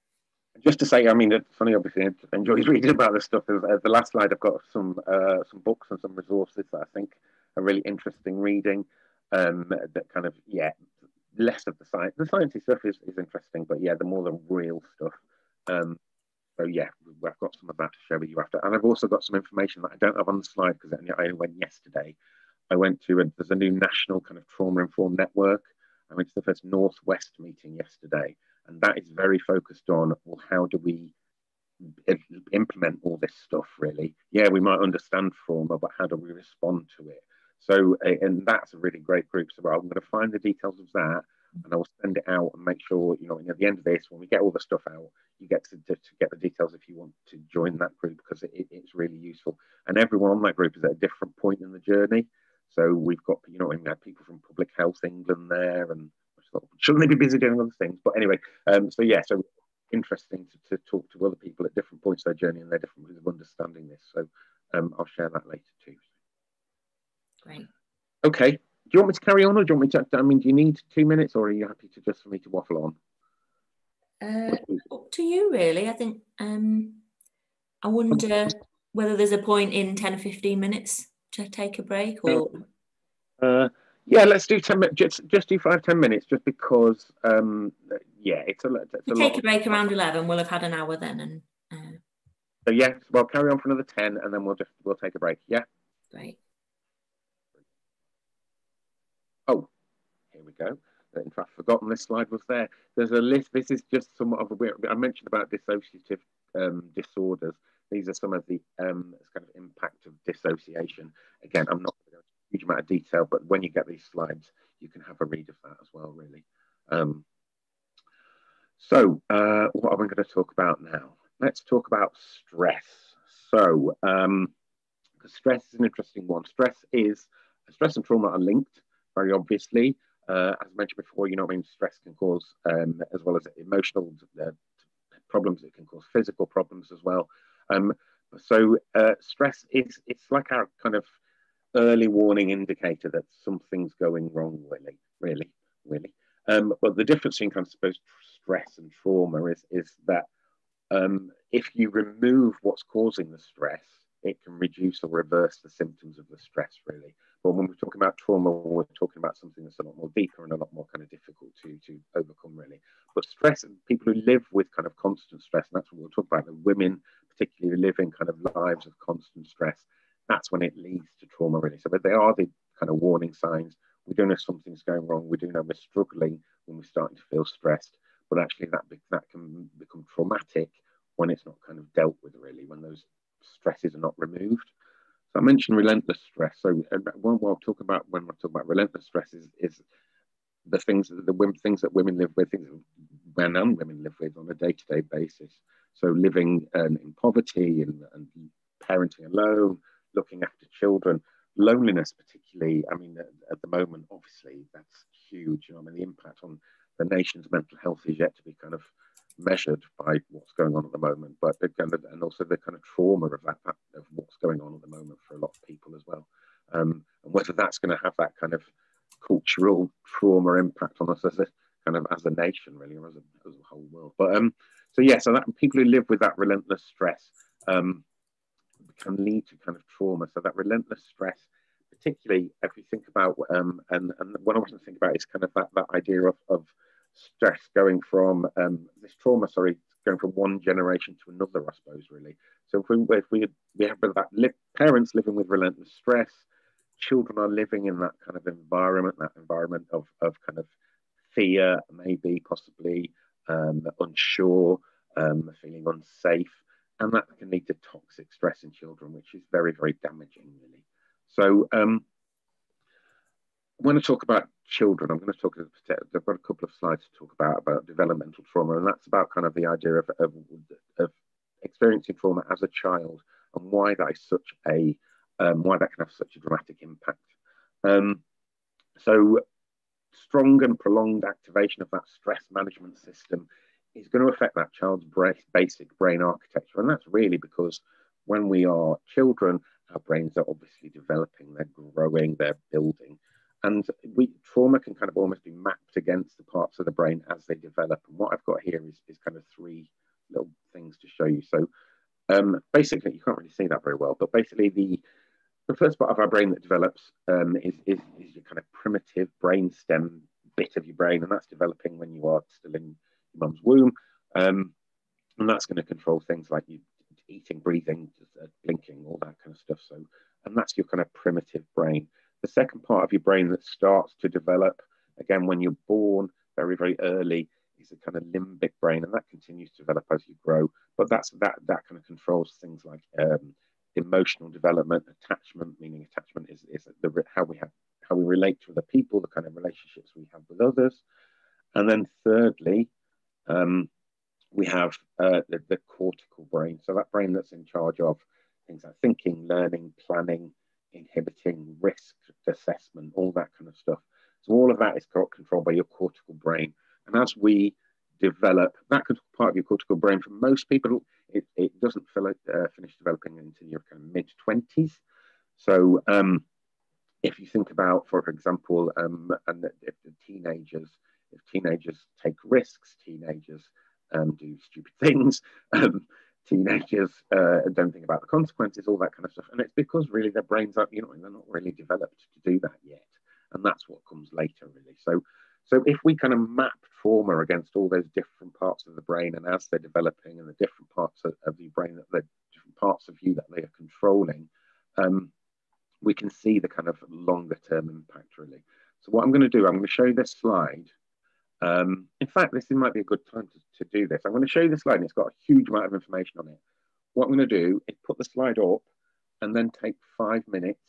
Just to say, I mean, it's funny, obviously, I enjoy reading about this stuff. The last slide, I've got some books and some resources that I think are really interesting reading. That kind of, yeah, less of the science. The sciencey stuff is interesting, but yeah, the more the real stuff. So yeah, I've got some of that to share with you after. And I've also got some information that I don't have on the slide because I only went yesterday. I went to, there's a new national kind of trauma-informed network. I went to the first Northwest meeting yesterday. And that is very focused on, well, how do we implement all this stuff, really? Yeah, we might understand trauma, but how do we respond to it? So, and that's a really great group. So I'm going to find the details of that, and I will send it out and make sure, you know, at the end of this, when we get all the stuff out, you get to get the details if you want to join that group, because it's really useful. And everyone on that group is at a different point in the journey. So we've got, you know, we had people from Public Health England there, and shouldn't they be busy doing other things? But anyway, so yeah, so interesting to talk to other people at different points of their journey and their different ways of understanding this. So I'll share that later too. Great. Okay. Do you want me to carry on, or do you want me to? I mean, do you need 2 minutes, or are you happy to just for me to waffle on? Up to you, really. I think I wonder whether there's a point in 10 or 15 minutes to take a break, or. Yeah, let's do 10 minutes. Just do 5-10 minutes, just because. Yeah, it's a lot. We take a break around 11. We'll have had an hour then, and. So yeah, well, carry on for another 10, and then we'll take a break. Yeah. Great. Oh, here we go. I've forgotten this slide was there. There's a list. This is just somewhat of a. I mentioned about dissociative disorders. These are some of the kind of impact of dissociation. Again, I'm not going to go into a huge amount of detail, but when you get these slides, you can have a read of that as well, really. So what am I going to talk about now? Let's talk about stress. So stress is an interesting one. Stress and trauma are linked, very obviously. As I mentioned before, you know, I mean, stress can cause, as well as emotional problems, it can cause physical problems as well. So stress it's like our kind of early warning indicator that something's going wrong, really. But the difference in kind of suppose stress and trauma is that if you remove what's causing the stress, it can reduce or reverse the symptoms of the stress, really. But when we're talking about trauma, we're talking about something that's a lot more deeper and a lot more kind of difficult to overcome, really. But stress, and people who live with kind of constant stress, and that's what we'll talk about, the women particularly live in kind of lives of constant stress, that's when it leads to trauma, really. So they are the kind of warning signs. We do know something's going wrong. We do know we're struggling when we're starting to feel stressed. But actually that can become traumatic when it's not kind of dealt with, really, when those stresses are not removed. So I mentioned relentless stress. So when we're talking about relentless stress is the things that women live with, things that men and women live with on a day-to-day basis. So living in poverty and parenting alone, looking after children, loneliness particularly. I mean, at the moment, obviously, that's huge. You know, I mean, the impact on the nation's mental health is yet to be kind of measured by what's going on at the moment, but and also the kind of trauma of that of what's going on at the moment for a lot of people as well, and whether that's going to have that kind of cultural trauma impact on us as a nation, really, or as a whole world. But so that people who live with that relentless stress can lead to kind of trauma. So that relentless stress, particularly if you think about and what I want to think about is kind of that idea of stress going from going from one generation to another, I suppose, really. So if we have that parents living with relentless stress, children are living in that kind of environment, of kind of fear, maybe, possibly, unsure, feeling unsafe, and that can lead to toxic stress in children, which is very, very damaging, really. So when I talk about children, I've got a couple of slides to talk about developmental trauma, and that's about kind of the idea of experiencing trauma as a child and why that is such a why that can have such a dramatic impact. So strong and prolonged activation of that stress management system is going to affect that child's basic brain architecture. And that's really because when we are children, our brains are obviously developing, they're growing, they're building. And trauma can kind of almost be mapped against the parts of the brain as they develop. And what I've got here is kind of 3 little things to show you. So basically, you can't really see that very well, but basically the first part of our brain that develops is your kind of primitive brain stem bit of your brain, and that's developing when you are still in your mum's womb. And that's going to control things like you eating, breathing, blinking, all that kind of stuff. So, and that's your kind of primitive brain. The second part of your brain that starts to develop, again, when you're born very, very early, is a kind of limbic brain, and that continues to develop as you grow. But that kind of controls things like emotional development, attachment, meaning attachment is how we relate to other people, the kind of relationships we have with others. And then thirdly, we have the cortical brain. So that brain that's in charge of things like thinking, learning, planning, inhibiting, risk assessment, all that kind of stuff. So all of that is controlled by your cortical brain. And as we develop, that part of your cortical brain, for most people, it doesn't finish developing until your kind of mid-20s. So if you think about, for example, and if teenagers take risks, teenagers do stupid things, teenagers don't think about the consequences, all that kind of stuff. And it's because really their brains are, they're not really developed to do that yet. And that's what comes later, really. So if we kind of map trauma against all those different parts of the brain, and as they're developing and the different parts of the brain, the different parts of you that they are controlling, we can see the kind of longer term impact, really. So what I'm going to do, I'm going to show you this slide. In fact, this might be a good time to do this. I'm going to show you the slide, and it's got a huge amount of information on it. What I'm going to do is put the slide up and then take 5 minutes.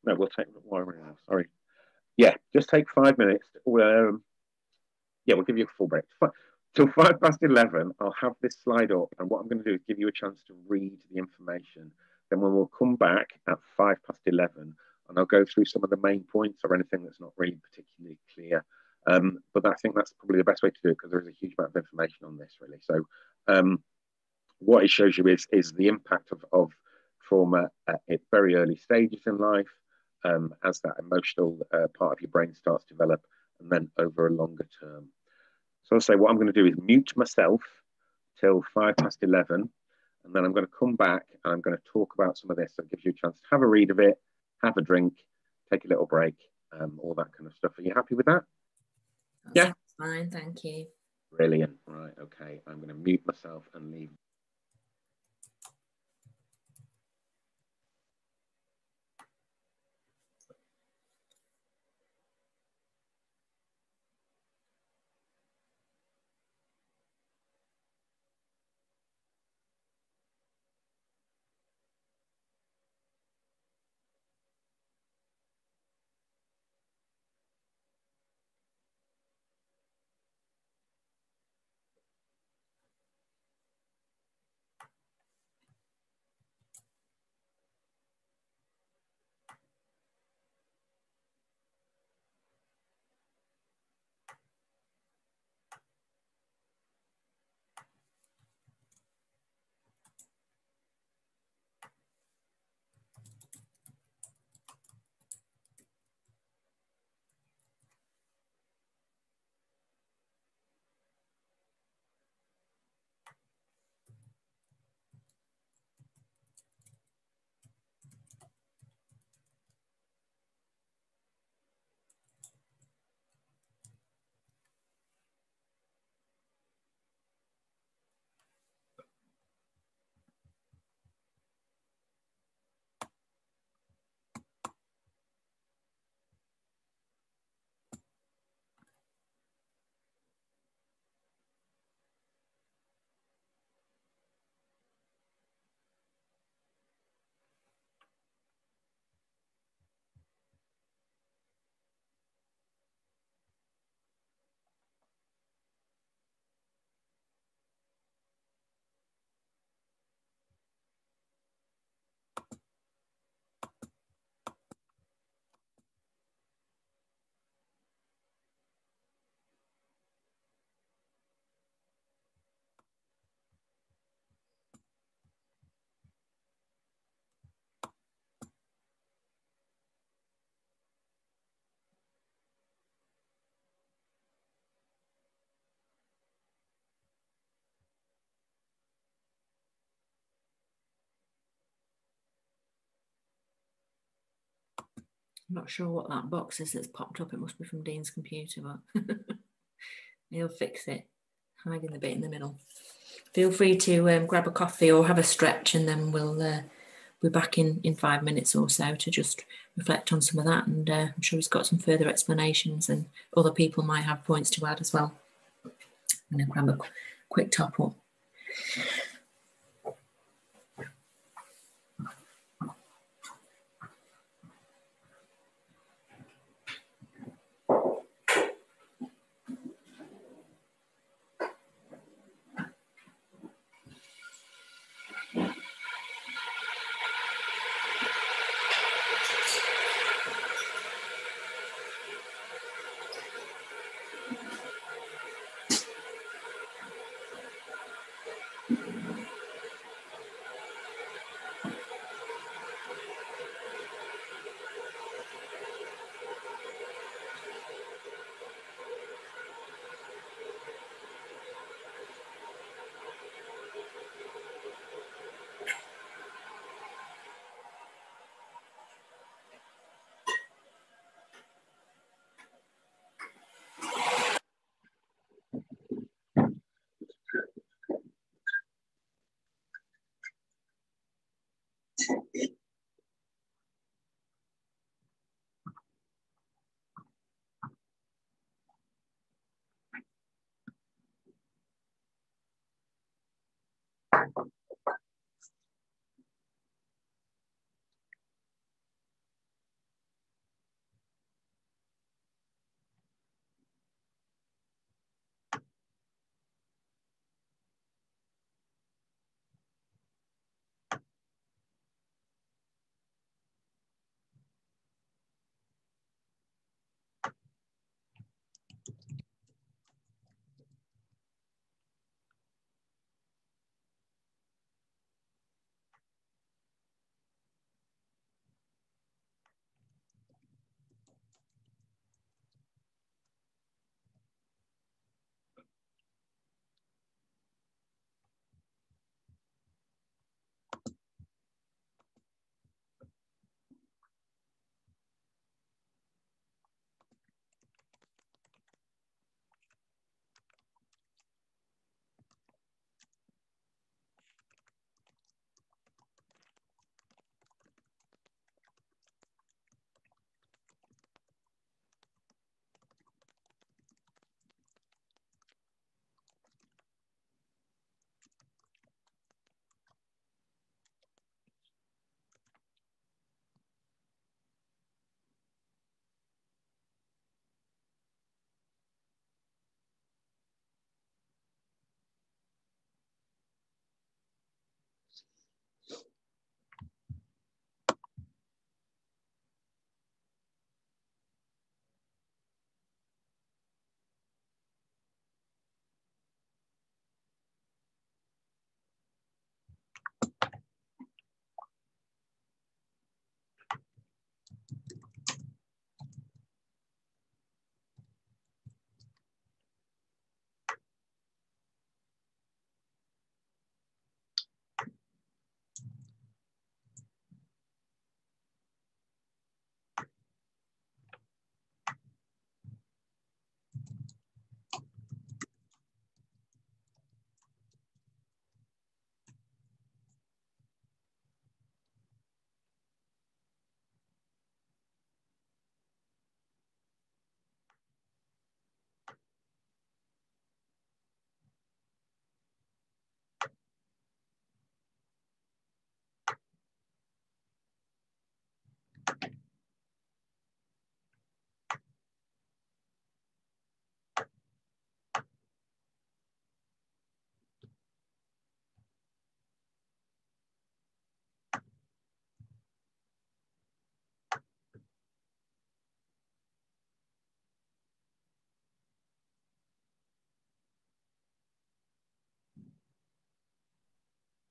No, we'll take, sorry. Yeah, just take 5 minutes. We'll give you a full break. Till 11:05, I'll have this slide up, and what I'm going to do is give you a chance to read the information. Then we'll come back at 11:05, and I'll go through some of the main points or anything that's not really particularly clear. But I think that's probably the best way to do it, because there is a huge amount of information on this, really. So what it shows you is the impact of trauma at very early stages in life, as that emotional part of your brain starts to develop, and then over a longer term. So I'll say what I'm going to do is mute myself till 11:05, and then I'm going to come back and I'm going to talk about some of this. So it gives you a chance to have a read of it, have a drink, take a little break, all that kind of stuff. Are you happy with that? That's fine, thank you. Brilliant. Right, okay. I'm going to mute myself and leave. not sure what that box is that's popped up. It must be from Dean's computer, but he'll fix it. Hiding the bit in the middle. Feel free to grab a coffee or have a stretch, and then we'll be back in 5 minutes or so to just reflect on some of that. And I'm sure he's got some further explanations, and other people might have points to add as well. I'm going to grab a quick top up.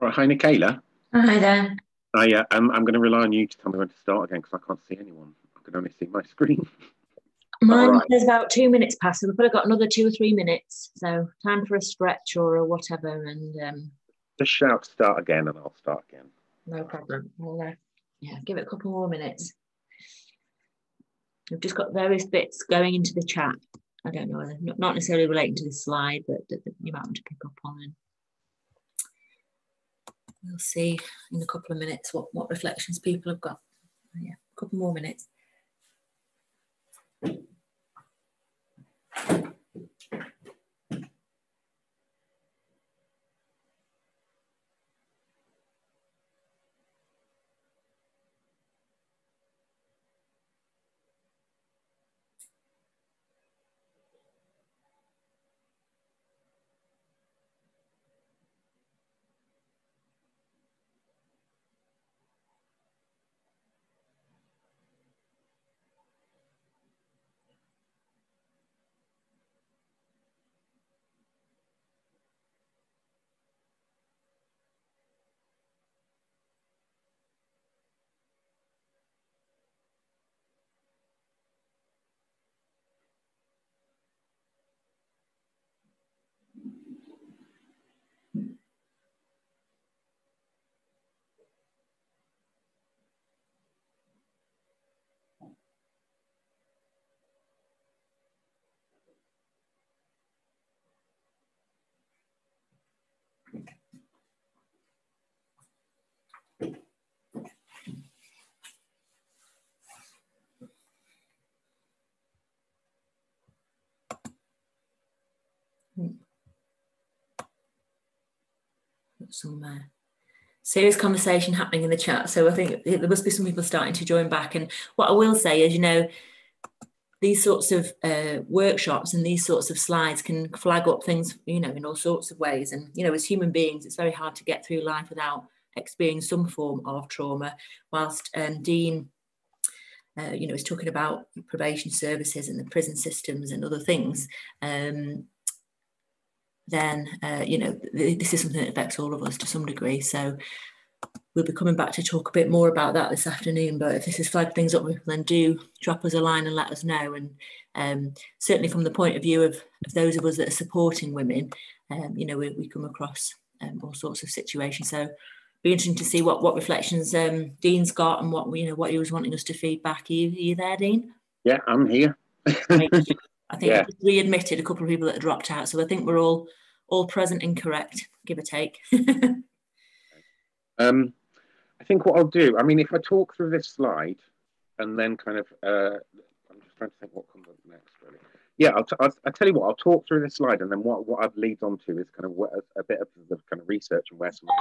Right, hi, Nicola. Hi there. I'm going to rely on you to tell me when to start again because I can't see anyone. I can only see my screen. Mine right. says about 2 minutes past, so we've probably got another 2 or 3 minutes. So time for a stretch or a whatever, and Just shout start again and I'll start again. no problem. We'll give it a couple more minutes. We've just got various bits going into the chat. I don't know, not necessarily relating to this slide, but that you might want to pick up on. And we'll see in a couple of minutes what reflections people have got. Yeah, a couple more minutes. Some serious conversation happening in the chat, so I think there must be some people starting to join back. And what I will say is, you know, these sorts of workshops and these sorts of slides can flag up things, you know, in all sorts of ways. And, you know, as human beings, it's very hard to get through life without experiencing some form of trauma. Whilst Dean, you know, is talking about probation services and the prison systems and other things, then, you know, this is something that affects all of us to some degree. So we'll be coming back to talk a bit more about that this afternoon. But if this has flagged things up, then do drop us a line and let us know. And certainly from the point of view of those of us that are supporting women, you know, we come across all sorts of situations. So be interesting to see what reflections Dean's got and what, you know, what he was wanting us to feed back. Are you there, Dean? Yeah, I'm here. I think we admitted a couple of people that had dropped out, so I think we're all present and correct, give or take. I think what I'll do, I mean, if I talk through this slide and then kind of, I'm just trying to think what comes up next, really. Yeah, I'll tell you what, I'll talk through this slide, and then what I'd lead on to is kind of a bit of the kind of research and where some of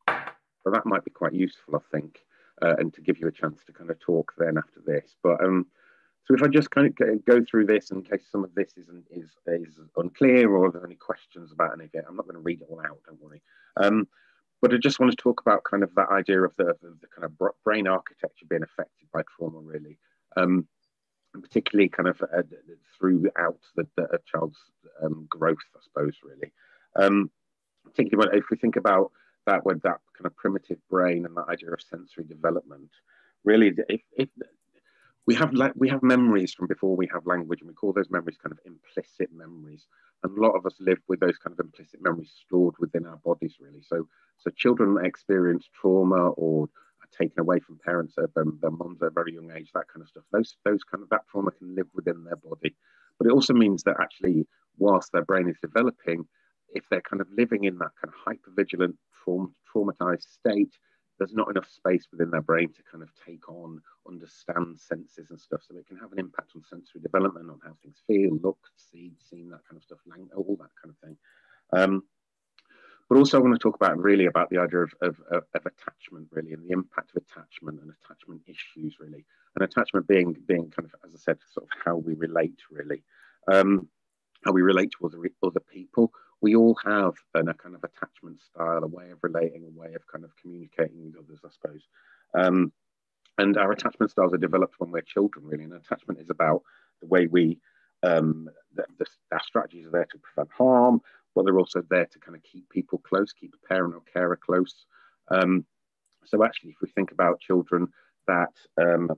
this, so that might be quite useful, I think, and to give you a chance to kind of talk then after this. But so if I just kind of go through this in case some of this is unclear or there's any questions about any of it, I'm not going to read it all out, don't worry. But I just want to talk about kind of that idea of the kind of brain architecture being affected by trauma, really, and particularly kind of throughout a child's growth, I suppose, really. Particularly if we think about that with that kind of primitive brain and that idea of sensory development, really, if we have memories from before we have language, and we call those memories kind of implicit memories. And a lot of us live with those kind of implicit memories stored within our bodies, really. So children that experience trauma or are taken away from parents, their moms at a very young age, that kind of stuff. Those kind of that trauma can live within their body. But it also means that actually, whilst their brain is developing, if they're kind of living in that kind of hypervigilant, traumatized state, there's not enough space within their brain to kind of take on, understand senses and stuff. So it can have an impact on sensory development, on how things feel, look, see, seen, that kind of stuff, all that kind of thing. But also I want to talk about really about the idea of attachment, really, and the impact of attachment and attachment issues, really. And attachment being kind of, as I said, sort of how we relate, really. How we relate to other people. We all have a kind of attachment style, a way of relating, a way of kind of communicating with others, I suppose. And our attachment styles are developed when we're children, really. And attachment is about the way we, our strategies are there to prevent harm, but they're also there to kind of keep people close, keep a parent or carer close. So actually, if we think about children that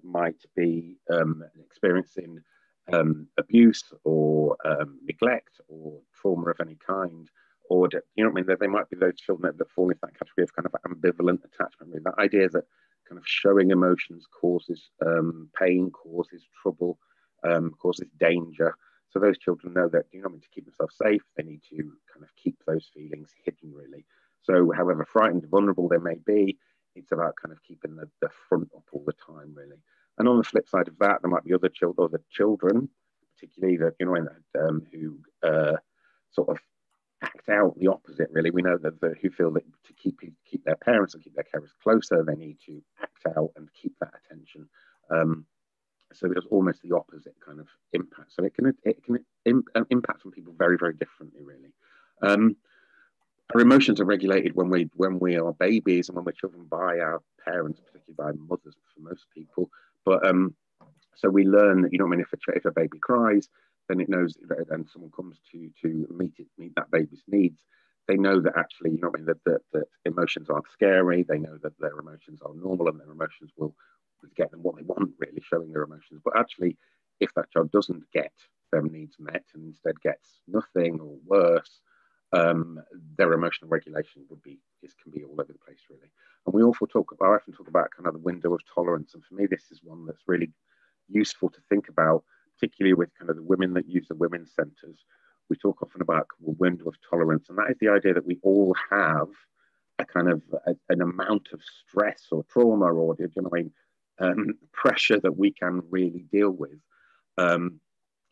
might be experiencing abuse or neglect or trauma of any kind, or, you know what I mean, they might be those children that fall into that category of kind of ambivalent attachment. Really. That idea that kind of showing emotions causes pain, causes trouble, causes danger. So those children know that, you know, to keep themselves safe, they need to kind of keep those feelings hidden, really. So however frightened, vulnerable they may be, it's about kind of keeping the front up all the time, really. And on the flip side of that, there might be other children, particularly that, you know, who sort of act out the opposite, really. We know that who feel that to keep their parents and keep their carers closer, they need to act out and keep that attention. So there's almost the opposite kind of impact. So it can impact on people very, very differently, really. Our emotions are regulated when we are babies and when we're children by our parents, particularly by mothers for most people. But so we learn, you know, I mean, if a baby cries, then it knows, and someone comes to meet that baby's needs, they know that actually, you know, I mean, that emotions aren't scary. They know that their emotions are normal and their emotions will get them what they want, really, showing their emotions. But actually, if that child doesn't get their needs met and instead gets nothing or worse, their emotional regulation can be all over the place, really. And I often talk about kind of the window of tolerance. And for me, this is one that's really useful to think about, particularly with kind of the women that use the women's centres. We talk often about the window of tolerance, and that is the idea that we all have a kind of an amount of stress or trauma or, you know, pressure that we can really deal with, and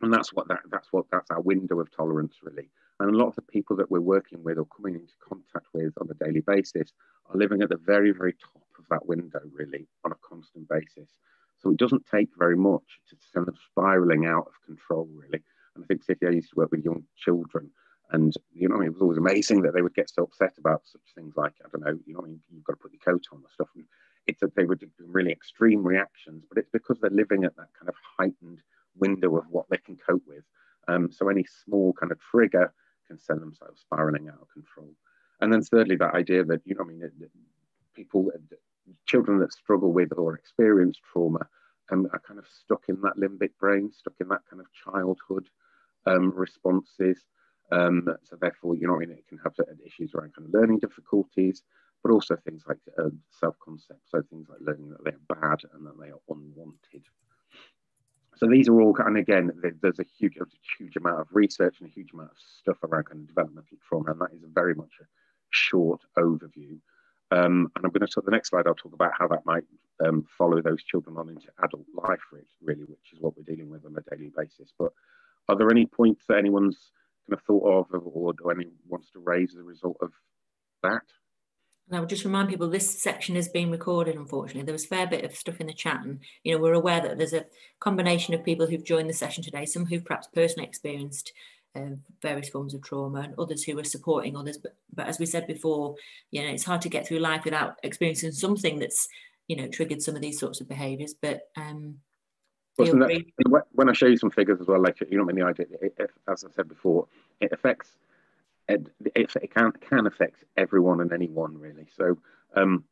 that's our window of tolerance, really. And a lot of the people that we're working with or coming into contact with on a daily basis are living at the very, very top of that window, really, on a constant basis. So it doesn't take very much to send them spiraling out of control, really. And I think particularly I used to work with young children, and, you know, it was always amazing that they would get so upset about such things like, I don't know, you know, you've got to put your coat on and stuff. And it's that they would do really extreme reactions, but it's because they're living at that kind of heightened window of what they can cope with. So any small kind of trigger can send themselves spiraling out of control. And then thirdly, that idea that, you know, children that struggle with or experience trauma are kind of stuck in that limbic brain, stuck in that kind of childhood responses. So therefore, you know, it can have issues around kind of learning difficulties, but also things like self-concept. So things like learning that they're bad and that they are unwanted. So these are all, and again, there's a huge amount of research and a huge amount of stuff around kind of developmental trauma, and that is very much a short overview. And I'm going to talk, the next slide, I'll talk about how that might follow those children on into adult life, really, which is what we're dealing with on a daily basis. But are there any points that anyone's kind of thought of or anyone wants to raise as a result of that? And I would just remind people this section is being recorded, unfortunately. There was a fair bit of stuff in the chat, and, you know, we're aware that there's a combination of people who've joined the session today, some who've perhaps personally experienced various forms of trauma and others who are supporting others. But as we said before, you know, it's hard to get through life without experiencing something that's, you know, triggered some of these sorts of behaviours. But when I show you some figures as well, like, you know, the idea, as I said before, it affects. It can affect everyone and anyone, really. So, and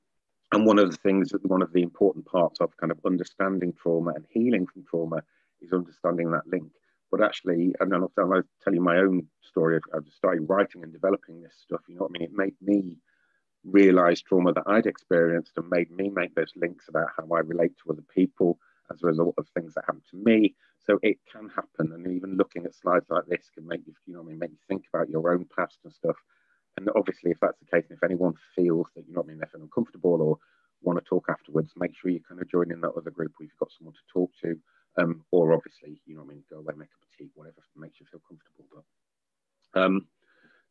one of the important parts of kind of understanding trauma and healing from trauma is understanding that link. But actually, and I'll tell you my own story. I started writing and developing this stuff. You know what I mean? It made me realize trauma that I'd experienced and made me make those links about how I relate to other people as a result of things that happened to me. So it can happen, and even looking at slides like this can make you, you know what I mean, make you think about your own past and stuff. And obviously, if that's the case, and if anyone feels that, you know what I mean, they feel uncomfortable or want to talk afterwards, make sure you kind of join in that other group where you've got someone to talk to, or obviously, you know what I mean, go away, make a cup of tea, whatever makes you feel comfortable. But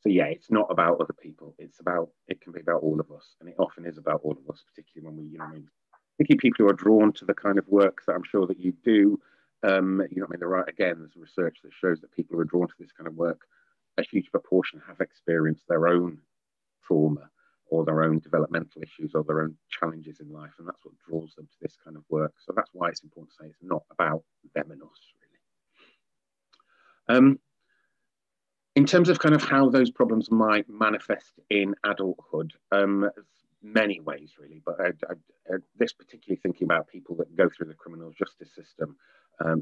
so yeah, it's not about other people. It can be about all of us, and it often is about all of us, particularly when we, you know what I mean, particularly people who are drawn to the kind of work that I'm sure that you do. You know what I mean? There's research that shows that people who are drawn to this kind of work, a huge proportion have experienced their own trauma or their own developmental issues or their own challenges in life, and that's what draws them to this kind of work. So that's why it's important to say it's not about them and us, really. In terms of kind of how those problems might manifest in adulthood, many ways, really, but this particularly thinking about people that go through the criminal justice system,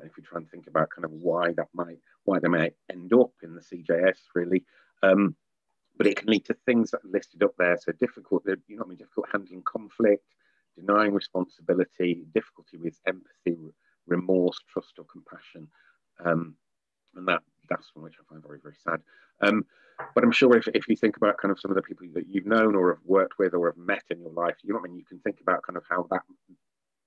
if we try and think about kind of why they might end up in the CJS, really, but it can lead to things that are listed up there. So difficult handling conflict, denying responsibility, difficulty with empathy, remorse, trust, or compassion. And that's one which I find very, very sad. But I'm sure if you think about kind of some of the people that you've known or have worked with or have met in your life, you know what I mean, you can think about kind of how that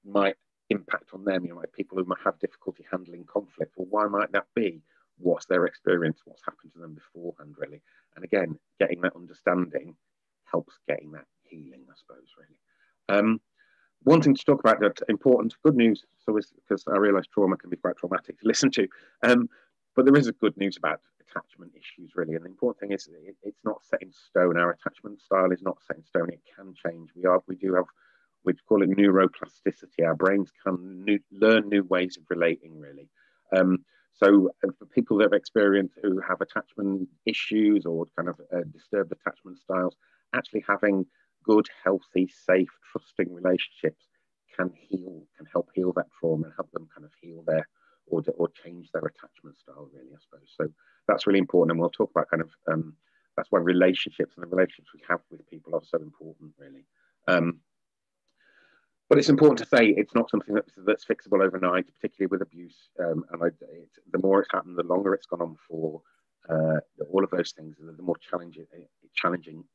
might impact on them. You know, like people who might have difficulty handling conflict. Well, why might that be? What's their experience? What's happened to them beforehand, really? And again, getting that understanding helps getting that healing, I suppose, really. One thing to talk about that's important, good news, so is because I realise trauma can be quite traumatic to listen to, but there is a good news about attachment issues, really. And the important thing is it's not set in stone. Our attachment style is not set in stone. It can change. We do have, we call it neuroplasticity. Our brains can learn new ways of relating, really. So for people that have experienced, who have attachment issues or kind of disturbed attachment styles, actually having good, healthy, safe, trusting relationships can help heal that trauma and help them kind of heal their, or change their attachment style, really, I suppose. So that's really important. And we'll talk about kind of, that's why relationships and the relationships we have with people are so important, really. But it's important to say it's not something that's fixable overnight, particularly with abuse. And the more it's happened, the longer it's gone on for, all of those things, the more challenging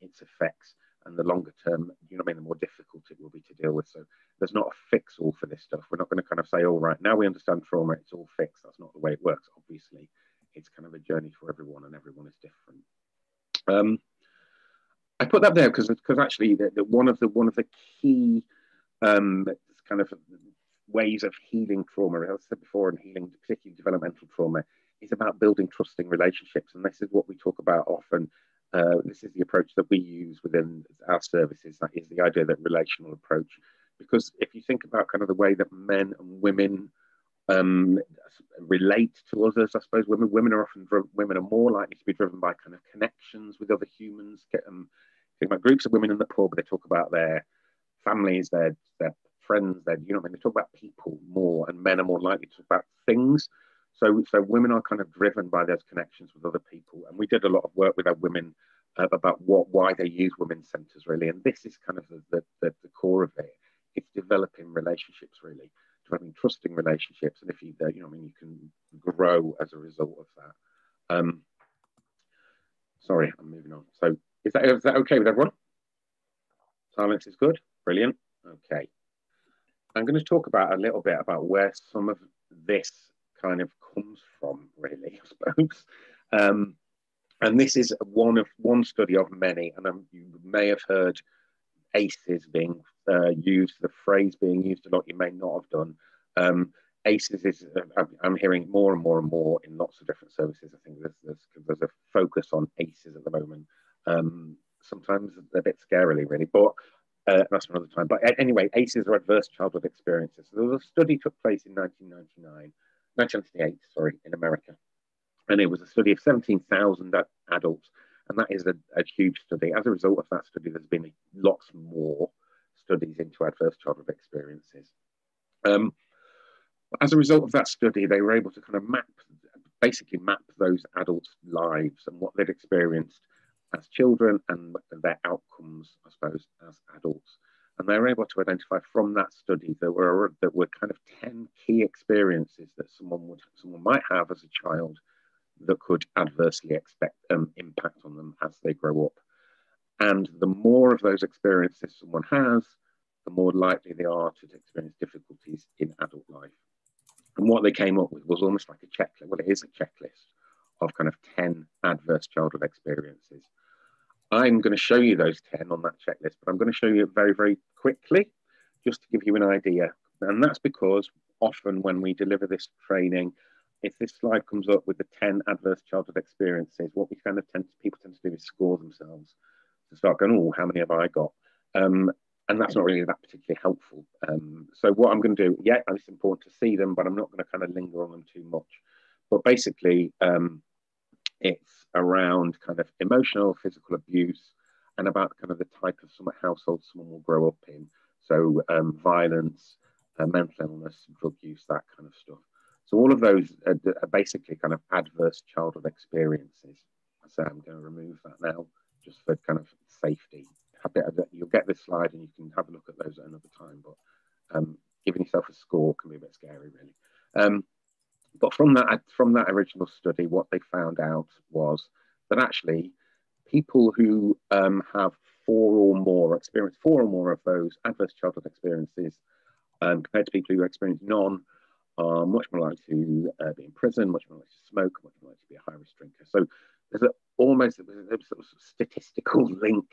its effects, and the longer term, you know what I mean, the more difficult it will be to deal with. So there's not a fix all for this stuff. We're not going to kind of say, all right, now we understand trauma, it's all fixed. That's not the way it works. Obviously, it's kind of a journey for everyone, and everyone is different. I put that there because actually one of the key kind of ways of healing trauma, as I said before, and healing particularly developmental trauma, is about building trusting relationships. And this is what we talk about often. This is the approach that we use within our services. That is the idea that relational approach. Because if you think about kind of the way that men and women relate to others, I suppose women are more likely to be driven by kind of connections with other humans. Think about groups of women in the pub. They talk about their families, their friends, you know what I mean? They talk about people more, and men are more likely to talk about things. So women are kind of driven by those connections with other people. And we did a lot of work with our women about why they use women's centres, really. And this is kind of the core of it. It's developing relationships, really, developing trusting relationships. And if you know what I mean, you can grow as a result of that. Sorry, I'm moving on. So is that okay with everyone? Silence is good. Brilliant. Okay. I'm going to talk about a little bit about where some of this kind of comes from, really, I suppose. And this is one study of many, and you may have heard ACEs being used, the phrase being used a lot. You may not have done. ACEs is, I'm hearing more and more and more in lots of different services. I think there's a focus on ACEs at the moment. Sometimes a bit scarily, really, but that's another time. But anyway, ACEs are adverse childhood experiences. So there was a study took place in 1998, in America. And it was a study of 17,000 adults. And that is a huge study. As a result of that study, there's been lots more studies into adverse childhood experiences. As a result of that study, they were able to kind of basically map those adults' lives and what they'd experienced as children and their outcomes, I suppose, as adults. And they were able to identify from that study that were kind of 10 key experiences that someone might have as a child that could adversely impact on them as they grow up. And the more of those experiences someone has, the more likely they are to experience difficulties in adult life. And what they came up with was almost like a checklist. Well, it is a checklist of kind of 10 adverse childhood experiences. I'm going to show you those 10 on that checklist, but I'm going to show you it very, very quickly, just to give you an idea. And that's because often when we deliver this training, if this slide comes up with the 10 adverse childhood experiences, what we kind of people tend to do is score themselves to start going, oh, how many have I got? And that's not really that particularly helpful. So what I'm going to do, it's important to see them, but I'm not going to kind of linger on them too much. But basically, it's around kind of emotional, physical abuse, and about kind of the type of household someone will grow up in. So violence, mental illness, drug use, that kind of stuff. So all of those are basically kind of adverse childhood experiences. So I'm going to remove that now, just for kind of safety you'll get this slide and you can have a look at those at another time. But giving yourself a score can be a bit scary, really. But from that original study, what they found out was that actually people who have four or more of those adverse childhood experiences compared to people who experience none are much more likely to be in prison, much more likely to smoke, much more likely to be a high-risk drinker. So there's almost a sort of statistical link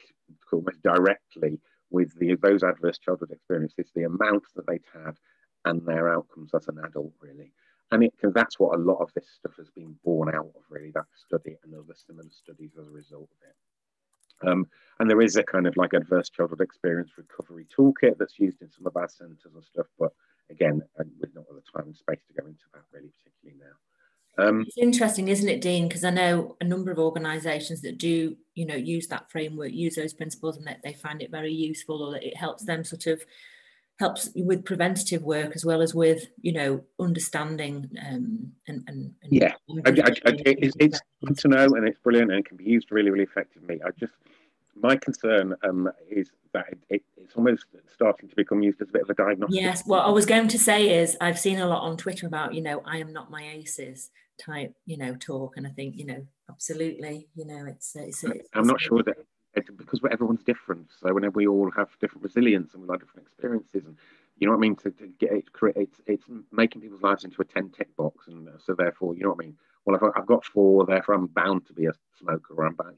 almost directly with those adverse childhood experiences, the amounts that they'd had and their outcomes as an adult, really. And that's what a lot of this stuff has been born out of, really, that study and other similar studies as a result of it. And there is a kind of like adverse childhood experience recovery toolkit that's used in some of our centres and stuff. But again, we've not got the time and space to go into that really particularly now. It's interesting, isn't it, Dean? Because I know a number of organisations that do, use that framework, use those principles, and that they find it very useful, or that it helps them helps with preventative work as well as with, understanding and yeah, it's good to know, and it's brilliant, and it can be used really, really effectively. My concern is that it's almost starting to become used as a bit of a diagnostic. Yes, what I was going to say is I've seen a lot on Twitter about, I am not my ACEs type, talk, and I think, absolutely, it's I'm not sure that because everyone's different, so whenever we all have different resilience and we like different experiences, and you know what I mean, to get it's making people's lives into a 10 tick box, and so therefore, you know what I mean, well, if I've got 4, therefore I'm bound to be a smoker, or I'm bound,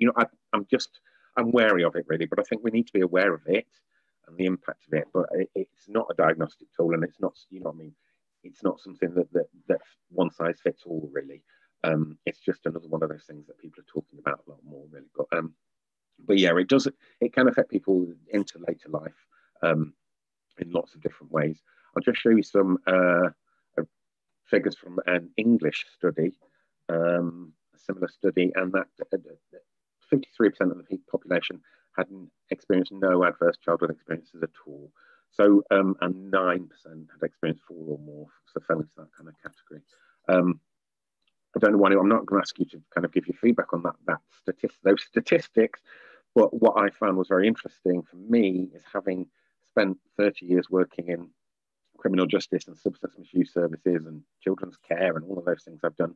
I'm wary of it, really. But I think we need to be aware of it and the impact of it, but it's not a diagnostic tool, and it's not, you know what I mean, it's not something that one size fits all, really. It's just another one of those things that people are talking about a lot more, really. But yeah, it can affect people into later life in lots of different ways. I'll just show you some figures from an English study, a similar study, and that 53% of the population hadn't experienced no adverse childhood experiences at all. So, and 9% had experienced 4 or more, so fell into that kind of category. I don't know why, I'm not going to ask you to kind of give you feedback on those statistics, but what I found was very interesting for me is, having spent 30 years working in criminal justice and substance misuse services and children's care and all of those things I've done,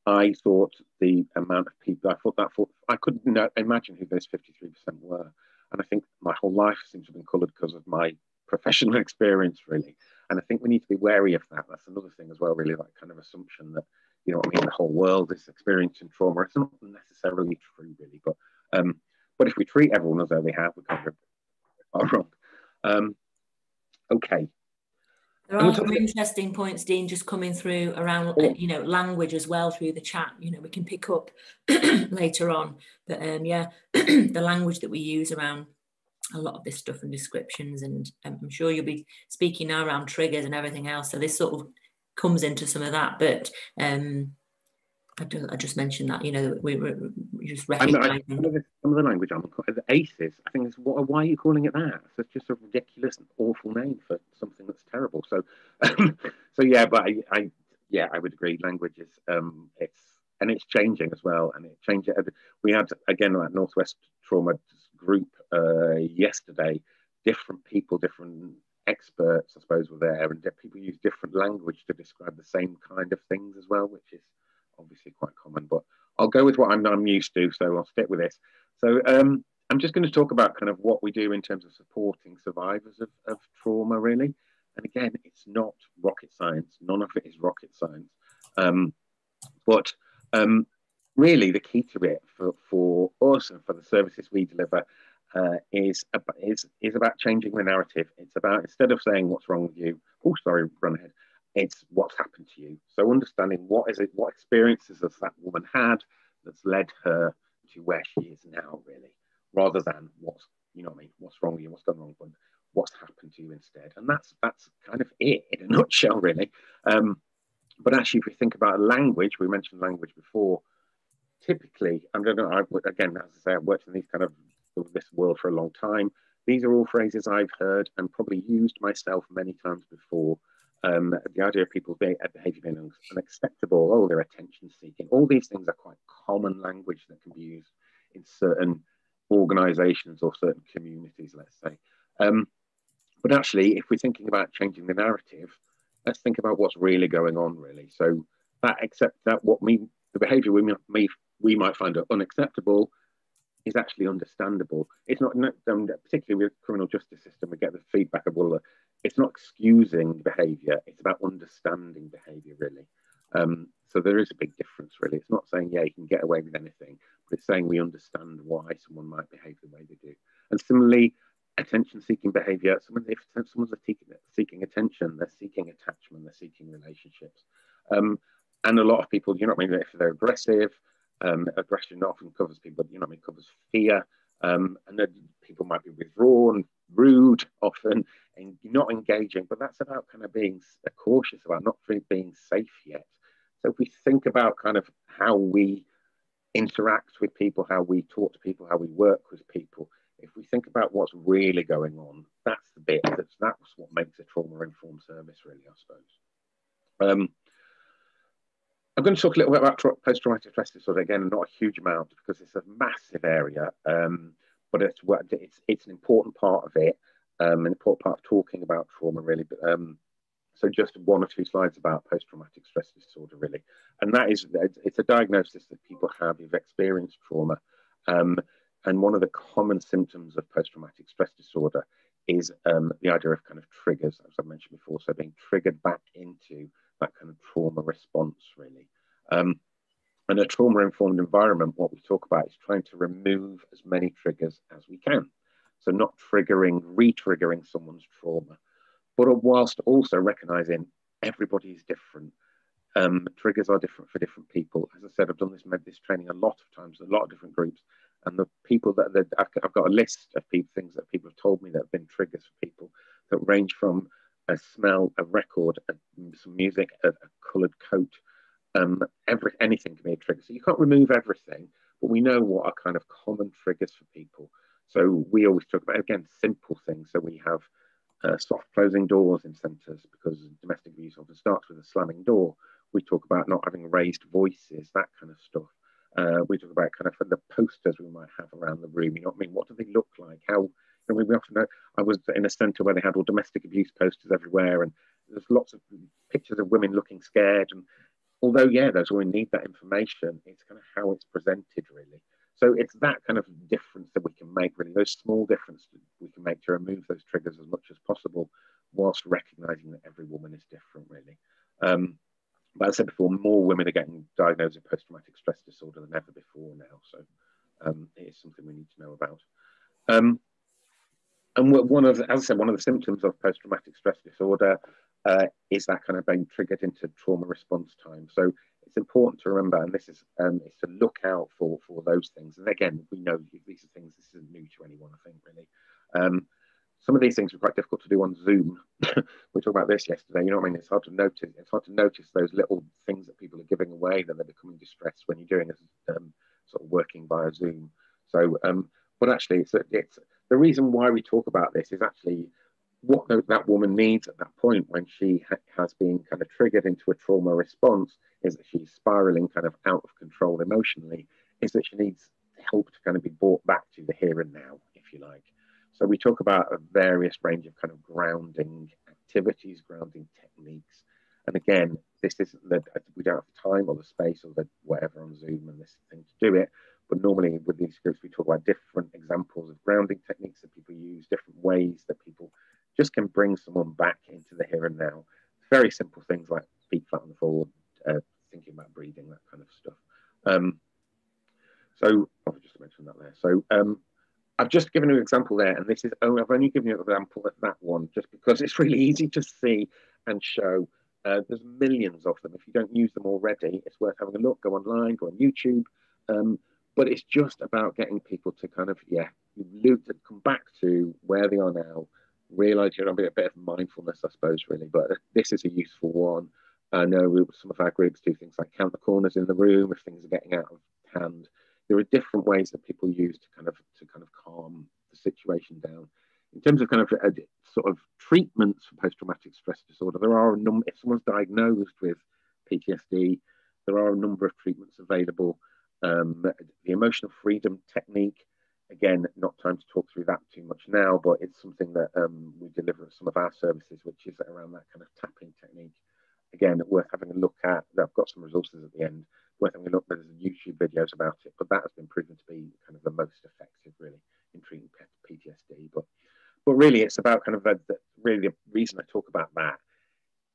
I thought the amount of people, I couldn't imagine who those 53% were. And I think my whole life seems to have been coloured because of my professional experience, really. And I think we need to be wary of that. That's another thing as well, really, that kind of assumption that, you know what I mean, the whole world is experiencing trauma. It's not necessarily true, really, but if we treat everyone as though they have, we can't go wrong. Okay. There are some interesting points, Dean, just coming through around, language as well through the chat. We can pick up later on. But the language that we use around a lot of this stuff and descriptions, and I'm sure you'll be speaking now around triggers and everything else. So this sort of comes into some of that. But I just mentioned that, we're just recognizing some of the language. The ACEs. I think it's, why are you calling it that? It's just a ridiculous and awful name for something that's terrible. So, yeah, but I would agree. Language is it's changing as well, and it changed. We had again that Northwest Trauma group yesterday. Different people, different experts, I suppose, were there, and people use different language to describe the same kind of things as well, which is obviously quite common. But I'll go with what I'm used to, so I'll stick with this. So I'm just going to talk about kind of what we do in terms of supporting survivors of trauma, really. And again, it's not rocket science. None of it is rocket science. But really, the key to it for us and for the services we deliver is about changing the narrative. It's about, instead of saying what's wrong with you, oh, sorry, run ahead, it's what's happened to you. So understanding what experiences has that woman had that's led her to where she is now, really, rather than what's wrong with you, what's gone wrong, but what's happened to you instead. And that's kind of it in a nutshell, really. But actually, if we think about language, we mentioned language before. Typically, again, as I say, I've worked in this world for a long time. These are all phrases I've heard and probably used myself many times before. The idea of people being unacceptable, oh, they're attention seeking. All these things are quite common language that can be used in certain organisations or certain communities, let's say. But actually, if we're thinking about changing the narrative, let's think about what's really going on, really. So that the behaviour we might find unacceptable is actually understandable. It's not, particularly with the criminal justice system, we get the feedback of, well, it's not excusing behaviour, it's about understanding behaviour, really. So there is a big difference, really. It's not saying, yeah, you can get away with anything, but it's saying we understand why someone might behave the way they do. And similarly, attention-seeking behaviour, if someone's seeking attention, they're seeking attachment, they're seeking relationships. And a lot of people, you know what I mean, if they're aggressive, aggression often covers people, you know what I mean, covers fear, and then people might be withdrawn, rude often, and not engaging, but that's about kind of being cautious about not being safe yet. So if we think about kind of how we interact with people, how we talk to people, how we work with people, if we think about what's really going on, that's the bit, that's what makes a trauma-informed service, really, I suppose. I'm going to talk a little bit about post-traumatic stress disorder, again, not a huge amount because it's a massive area, but it's an important part of it, an important part of talking about trauma, really. So just one or two slides about post-traumatic stress disorder, really. And that is, it's a diagnosis that people have who've experienced trauma. And one of the common symptoms of post-traumatic stress disorder is the idea of kind of triggers, as I mentioned before, so being triggered back into that kind of trauma response, really. And a trauma-informed environment, what we talk about is trying to remove as many triggers as we can. So not re-triggering someone's trauma, but whilst also recognising everybody is different. Triggers are different for different people. As I said, I've done this training a lot of times, a lot of different groups, and the people I've got a list of things that people have told me that have been triggers for people that range from a smell, a record, some music, a coloured coat, anything can be a trigger. So you can't remove everything, but we know what are kind of common triggers for people. So we always talk about, again, simple things. So we have soft closing doors in centres because domestic abuse often starts with a slamming door. We talk about not having raised voices, that kind of stuff. We talk about kind of the posters we might have around the room. You know what I mean? What do they look like? How? We often know. I was in a centre where they had all domestic abuse posters everywhere, and there's lots of pictures of women looking scared. And although, yeah, there's we need that information, it's kind of how it's presented, really. So it's that kind of difference that we can make, really, those small differences we can make to remove those triggers as much as possible, whilst recognising that every woman is different, really. But as I said before, more women are getting diagnosed with post-traumatic stress disorder than ever before now. So it is something we need to know about. And as I said, one of the symptoms of post-traumatic stress disorder is that kind of being triggered into trauma response time. So it's important to remember, and this is to look out for those things. And again, we know these are things, this isn't new to anyone, I think, really. Some of these things are quite difficult to do on Zoom. We talked about this yesterday. You know what I mean? It's hard to notice. It's hard to notice those little things that people are giving away, that they're becoming distressed when you're doing this sort of working via Zoom. So, but actually, it's the reason why we talk about this is actually what that woman needs at that point when she has been kind of triggered into a trauma response, is that she's spiraling kind of out of control emotionally, is that she needs help to kind of be brought back to the here and now, if you like. So we talk about a various range of kind of grounding activities, grounding techniques. And again, this isn't that we don't have the time or the space or the whatever on Zoom and this thing to do it. But normally with these groups, we talk about different examples of grounding techniques that people use, different ways that people just can bring someone back into the here and now. Very simple things like feet flat on the floor, thinking about breathing, that kind of stuff. So I've just mentioned that there. So I've just given you an example there, and this is I've only given you an example of that one just because it's really easy to see and show. There's millions of them. If you don't use them already, it's worth having a look. Go online, go on YouTube. But it's just about getting people to kind of, come back to where they are now, realise a bit of mindfulness, I suppose, really. But this is a useful one. I know some of our groups do things like count the corners in the room if things are getting out of hand. There are different ways that people use to kind of calm the situation down. In terms of kind of sort of treatments for post-traumatic stress disorder, there are a number. If someone's diagnosed with PTSD, there are a number of treatments available. The emotional freedom technique Again, not time to talk through that too much now, but it's something that we deliver at some of our services, which is around that kind of tapping technique. Again, worth having a look at. I've got some resources at the end. Worth having a look. There's YouTube videos about it, but that has been proven to be kind of the most effective, really, in treating PTSD. But really, it's about kind of really the reason I talk about that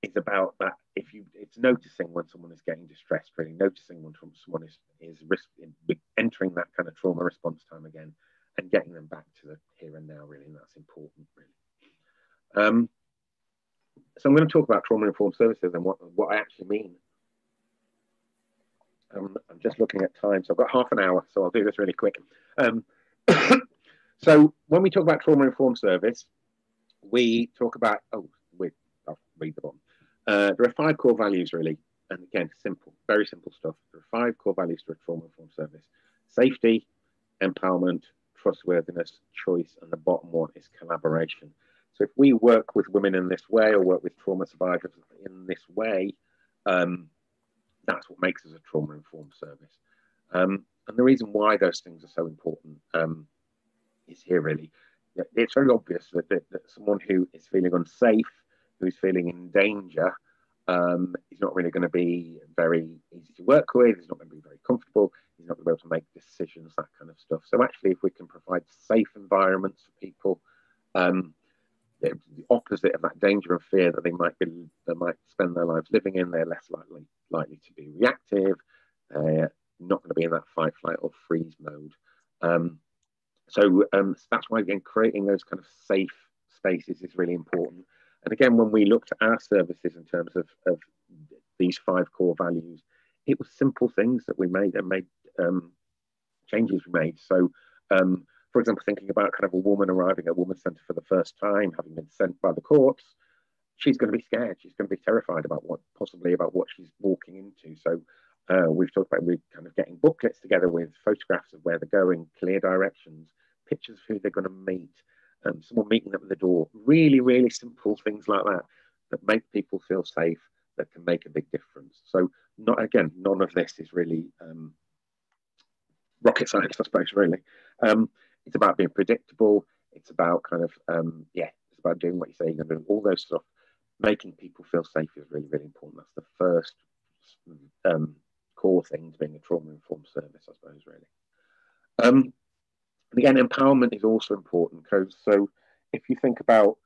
is about that. It's noticing when someone is getting distressed, really noticing when someone is entering that kind of trauma response time again, and getting them back to the here and now, really, and that's important, really. So I'm going to talk about trauma-informed services and what I actually mean. I'm just looking at time, so I've got half an hour, so I'll do this really quick. So when we talk about trauma-informed service, we talk about, I'll read them on. There are 5 core values, really, and again, simple, very simple stuff. There are 5 core values to a trauma-informed service: safety, empowerment, trustworthiness, choice, and the bottom one is collaboration. So if we work with women in this way, or work with trauma survivors in this way, that's what makes us a trauma-informed service. And the reason why those things are so important is here, really. It's very obvious that someone who is feeling unsafe, who is feeling in danger, is not really going to be very easy to work with. He's not going to be very comfortable. He's not going to be able to make decisions, that kind of stuff. So actually, if we can provide safe environments for people, the opposite of that danger and fear that they might spend their lives living in, they're less likely to be reactive. They're not going to be in that fight, flight, or freeze mode. So that's why, again, creating those kind of safe spaces is really important. And again, when we looked at our services in terms of these 5 core values, it was simple things that we made changes we made. So, for example, thinking about kind of a woman arriving at a women's centre for the first time, having been sent by the courts, she's going to be scared. She's going to be terrified about what she's walking into. So we've talked about kind of getting booklets together with photographs of where they're going, clear directions, pictures of who they're going to meet, someone meeting them at the door. Really, really simple things like that that make people feel safe, that can make a big difference. So none of this is really rocket science, I suppose, really. It's about being predictable. It's about kind of, it's about doing what you say you're going to do. All those stuff, making people feel safe is really, really important. That's the first core thing to being a trauma-informed service, I suppose, really. And again, empowerment is also important, because so if you think about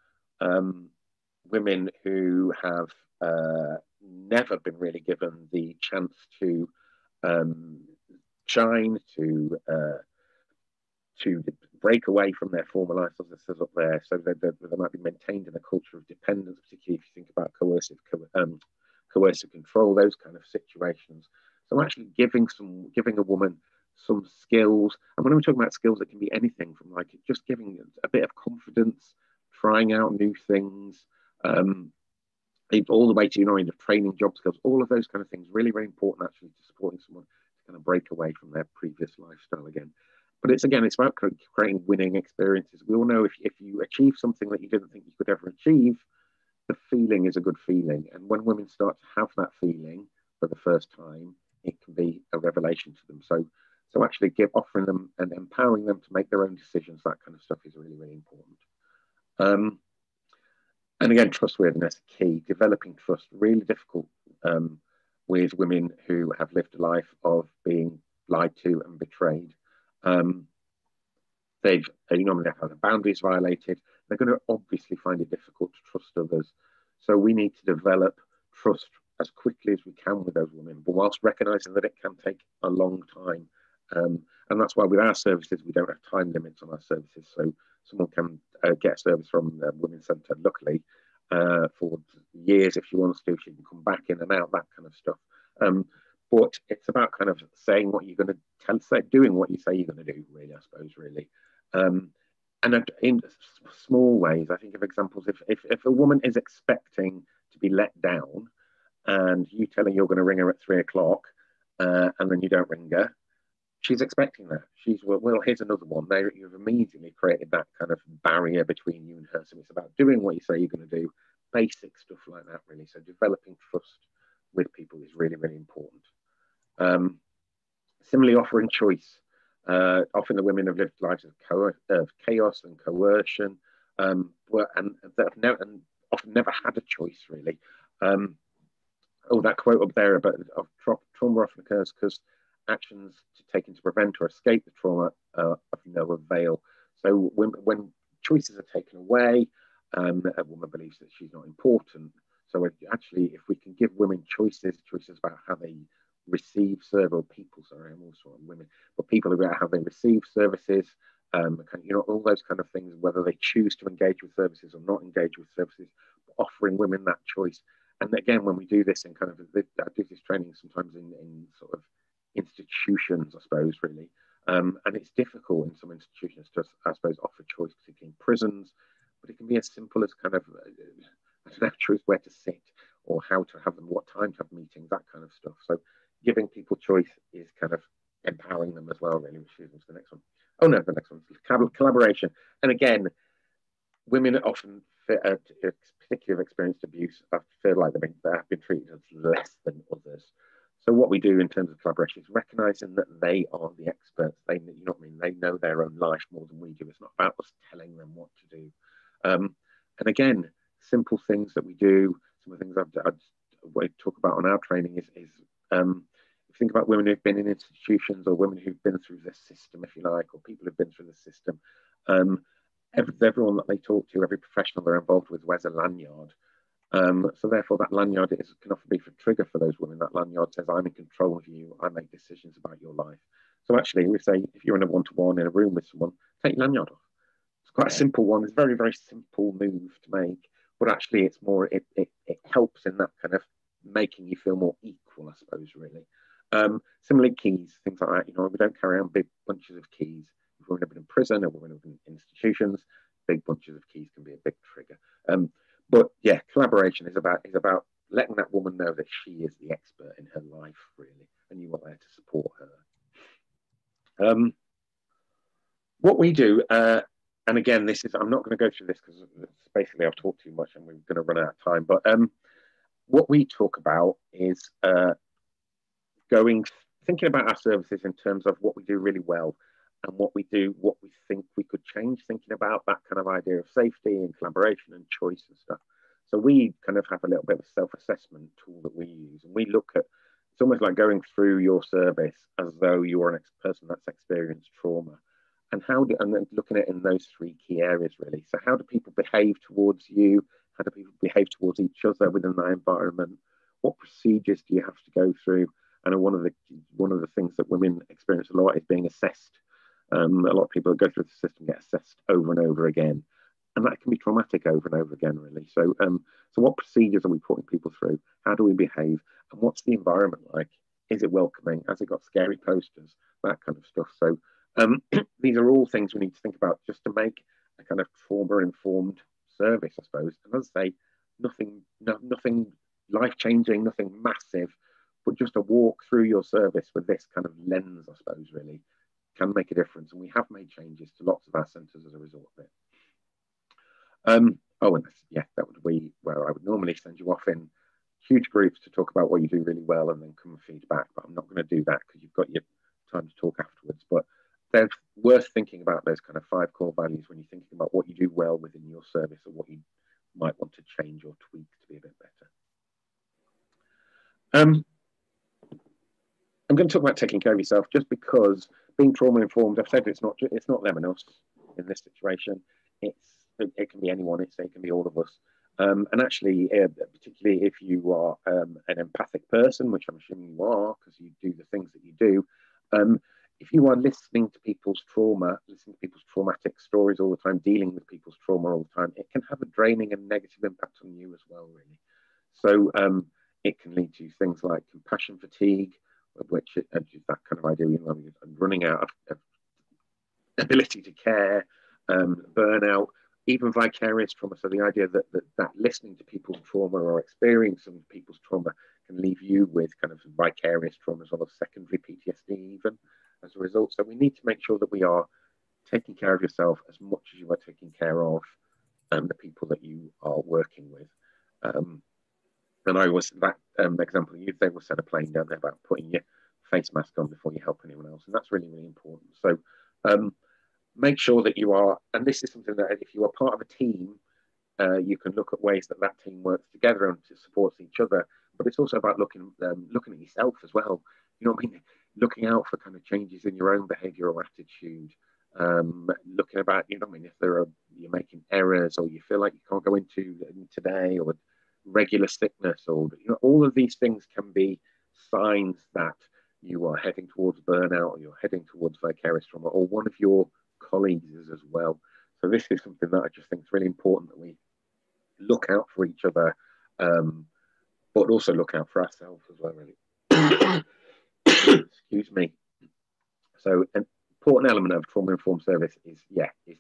women who have never been really given the chance to shine, to break away from their former lives, as it says up there, so that they might be maintained in a culture of dependence, particularly if you think about coercive control, those kind of situations. So actually giving a woman some skills, and when we're talking about skills, it can be anything from like just giving a bit of confidence, trying out new things, all the way to training, job skills, all of those kind of things, really, really important actually to supporting someone to kind of break away from their previous lifestyle again. But it's about creating winning experiences. We all know if you achieve something that you didn't think you could ever achieve, the feeling is a good feeling. And when women start to have that feeling for the first time, it can be a revelation to them. So actually offering them and empowering them to make their own decisions, that kind of stuff is really, really important. And again, trustworthiness, key. Developing trust, really difficult with women who have lived a life of being lied to and betrayed. They've normally had their boundaries violated. They're going to obviously find it difficult to trust others. So we need to develop trust as quickly as we can with those women, but whilst recognizing that it can take a long time. And that's why with our services, we don't have time limits on our services. So someone can get a service from the Women's Centre, luckily, for years if she wants to. She can come back in and out, that kind of stuff. But it's about kind of saying what you're going to doing what you say you're going to do, really, I suppose, really. And in small ways, I think of examples, if a woman is expecting to be let down and you tell her you're going to ring her at 3 o'clock and then you don't ring her, she's expecting that. Well, here's another one. You've immediately created that kind of barrier between you and her. So it's about doing what you say you're going to do, basic stuff like that, really. So developing trust with people is really, really important. Similarly, offering choice. Often the women have lived lives of chaos and coercion, and that have never, and often never had a choice really. That quote up there about trauma often occurs because actions taken to prevent or escape the trauma are of no avail. So when choices are taken away, a woman believes that she's not important. So actually, if we can give women choices about how they receive service, or people, sorry, I'm also on women, but people about how they receive services, all those kind of things, whether they choose to engage with services or not engage with services, offering women that choice. And again, when we do this in I do this training sometimes in sort of institutions, I suppose, really. And it's difficult in some institutions to, I suppose, offer choice, particularly in prisons, but it can be as simple as kind of, I don't know, choose where to sit or how to have them, what time to have meetings, that kind of stuff. So giving people choice is kind of empowering them as well, really, which is the next one. Oh no, the next one is collaboration. And again, women often, particularly have experienced abuse, I feel like they have been treated as less than others. So what we do in terms of collaboration is recognizing that they are the experts. They, you know what I mean? They know their own life more than we do. It's not about us telling them what to do. And again, simple things that we do, some of the things I talk about on our training is think about women who've been in institutions or women who've been through the system, if you like, or people who've been through the system. Everyone that they talk to, every professional they're involved with wears a lanyard. So therefore that lanyard can often be a trigger for those women. That lanyard says, I'm in control of you, I make decisions about your life. So actually we say, if you're in a one-to-one in a room with someone, take your lanyard off. It's quite a simple one. It's a very, very simple move to make, but actually it's more, it helps in that kind of making you feel more equal, I suppose, really. Similarly, keys, things like that, we don't carry around big bunches of keys. If we're in prison or we're in institutions, big bunches of keys can be a big trigger. But yeah, collaboration is about letting that woman know that she is the expert in her life, really, and you are there to support her. What we do, and again, I'm not going to go through this because basically I've talked too much and we're going to run out of time. But what we talk about is thinking about our services in terms of what we do really well and what we think we could change, thinking about that kind of idea of safety and collaboration and choice and stuff. So we kind of have a little bit of a self-assessment tool that we use, and we look at, it's almost like going through your service as though you are a person that's experienced trauma, and then looking at it in those three key areas, really. So how do people behave towards you? How do people behave towards each other within that environment? What procedures do you have to go through? And one of the things that women experience a lot is being assessed. A lot of people that go through the system get assessed over and over again, and that can be traumatic over and over again, really. So, so what procedures are we putting people through? How do we behave? And what's the environment like? Is it welcoming? Has it got scary posters? That kind of stuff. So, these are all things we need to think about just to make a kind of trauma-informed service, I suppose. And as I say, nothing life-changing, nothing massive, but just a walk through your service with this kind of lens, I suppose, really can make a difference. And we have made changes to lots of our centres as a result of it. And that would be where I would normally send you off in huge groups to talk about what you do really well and then come and feedback. But I'm not going to do that because you've got your time to talk afterwards. But they're worth thinking about those kind of 5 core values when you're thinking about what you do well within your service or what you might want to change or tweak to be a bit better. I'm going to talk about taking care of yourself just because being trauma informed, I've said it's not them and us in this situation. It can be anyone. It can be all of us. And actually, particularly if you are an empathic person, which I'm assuming you are because you do the things that you do, if you are listening to people's trauma, listening to people's traumatic stories all the time, dealing with people's trauma all the time, it can have a draining and negative impact on you as well, really. So it can lead to things like compassion fatigue, which is that kind of idea, running out of ability to care, burnout, even vicarious trauma. So the idea that listening to people's trauma or experiencing people's trauma can leave you with kind of vicarious trauma as well as secondary PTSD even as a result. So we need to make sure that we are taking care of yourself as much as you are taking care of the people that you are working with. And I was that example, they will set a plane down there about putting your face mask on before you help anyone else. And that's really, really important. So make sure that you are, and this is something that if you are part of a team, you can look at ways that that team works together and supports each other. But it's also about looking at yourself as well. You know what I mean? Looking out for kind of changes in your own behaviour or attitude. Looking about, you know what I mean, if you're making errors, or you feel like you can't go into today, or regular sickness, or all of these things can be signs that you are heading towards burnout, or you're heading towards vicarious trauma, or one of your colleagues is as well. So this is something that I just think is really important, that we look out for each other, but also look out for ourselves as well, really. Excuse me. So an important element of trauma-informed service is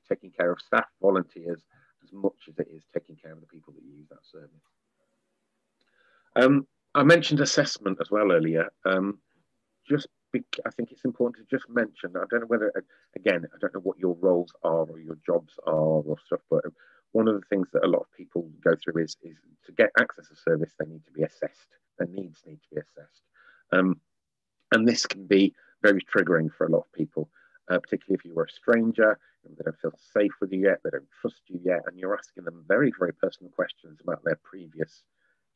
taking care of staff, volunteers, as much as it is taking care of the people that use that service. I mentioned assessment as well earlier. I think it's important to just mention, I don't know whether, again, I don't know what your roles are or your jobs are or stuff, but one of the things that a lot of people go through is to get access to service, they need to be assessed. Their needs need to be assessed. And this can be very triggering for a lot of people, particularly if you were a stranger, and they don't feel safe with you yet, they don't trust you yet, and you're asking them very, very personal questions about their previous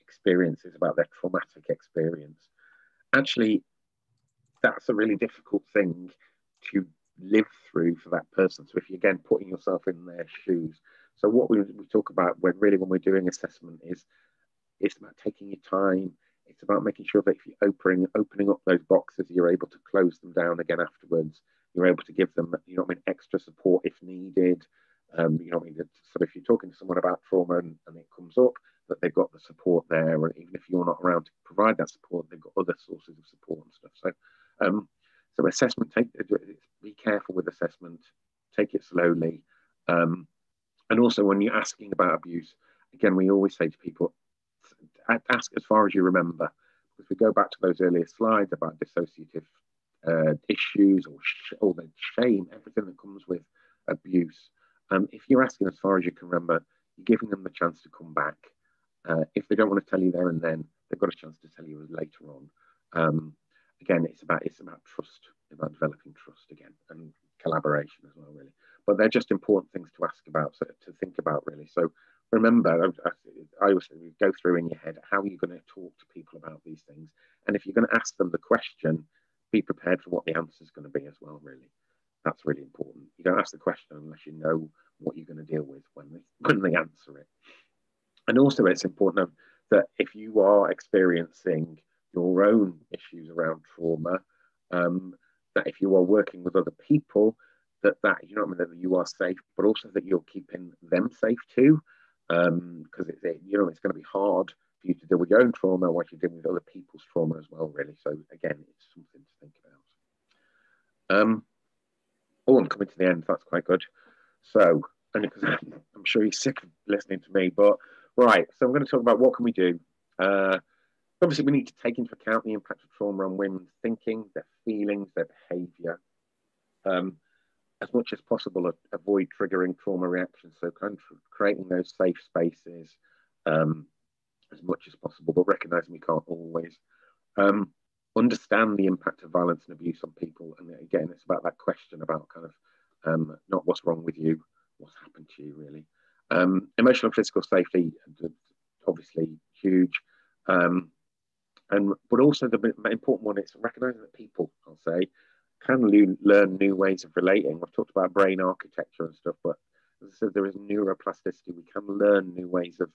experiences, about their traumatic experience. Actually, that's a really difficult thing to live through for that person. So if you're, again, putting yourself in their shoes. So what we talk about when we're doing assessment is it's about taking your time. It's about making sure that if you're opening up those boxes, you're able to close them down again afterwards. You're able to give them, extra support if needed. So if you're talking to someone about trauma and it comes up, that they've got the support there, and even if you're not around to provide that support, they've got other sources of support and stuff. So assessment, be careful with assessment, take it slowly. And also when you're asking about abuse, again, we always say to people, ask as far as you remember. If we go back to those earlier slides about dissociative issues or the shame, everything that comes with abuse, if you're asking as far as you can remember, you're giving them the chance to come back. If they don't want to tell you there and then, they've got a chance to tell you later on. Again, it's about trust, about developing trust again, and collaboration as well, really. But they're just important things to ask about, so to think about, really. So remember, I always say, go through in your head, how are you going to talk to people about these things? And if you're going to ask them the question, be prepared for what the answer is going to be as well, really. That's really important. You don't ask the question unless you know what you're going to deal with when they answer it. And also, it's important that if you are experiencing your own issues around trauma, that if you are working with other people, that that you are safe, but also that you're keeping them safe too, because it's going to be hard for you to deal with your own trauma while you're dealing with other people's trauma as well, really. So again, it's something to think about. I'm coming to the end. That's quite good. So, only because I'm sure you're sick of listening to me, but right. So I'm going to talk about what can we do. Obviously, we need to take into account the impact of trauma on women's thinking, their feelings, their behaviour. As much as possible, avoid triggering trauma reactions. So creating those safe spaces as much as possible, but recognizing we can't always. Understand the impact of violence and abuse on people. And again, it's about that question about kind of not what's wrong with you, what's happened to you, really. Emotional and physical safety, obviously huge. But also the important one is recognizing that people, I'll say, can learn new ways of relating. I've talked about brain architecture and stuff, but as I said, there is neuroplasticity. We can learn new ways of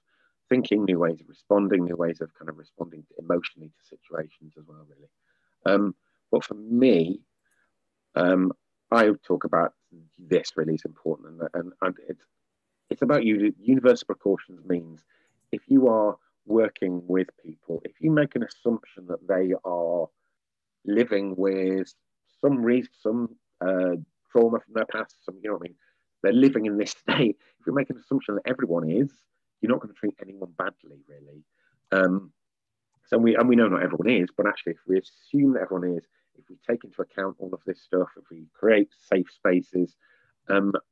thinking, new ways of responding, new ways of kind of responding emotionally to situations as well, really. But for me, I would talk about this really is important, and it's about universal precautions means if you are working with people, if you make an assumption that they are living with some reason, some trauma from their past, they're living in this state. If you make an assumption that everyone is, you're not going to treat anyone badly, really. So we know not everyone is, but actually, if we assume that everyone is, if we take into account all of this stuff, if we create safe spaces,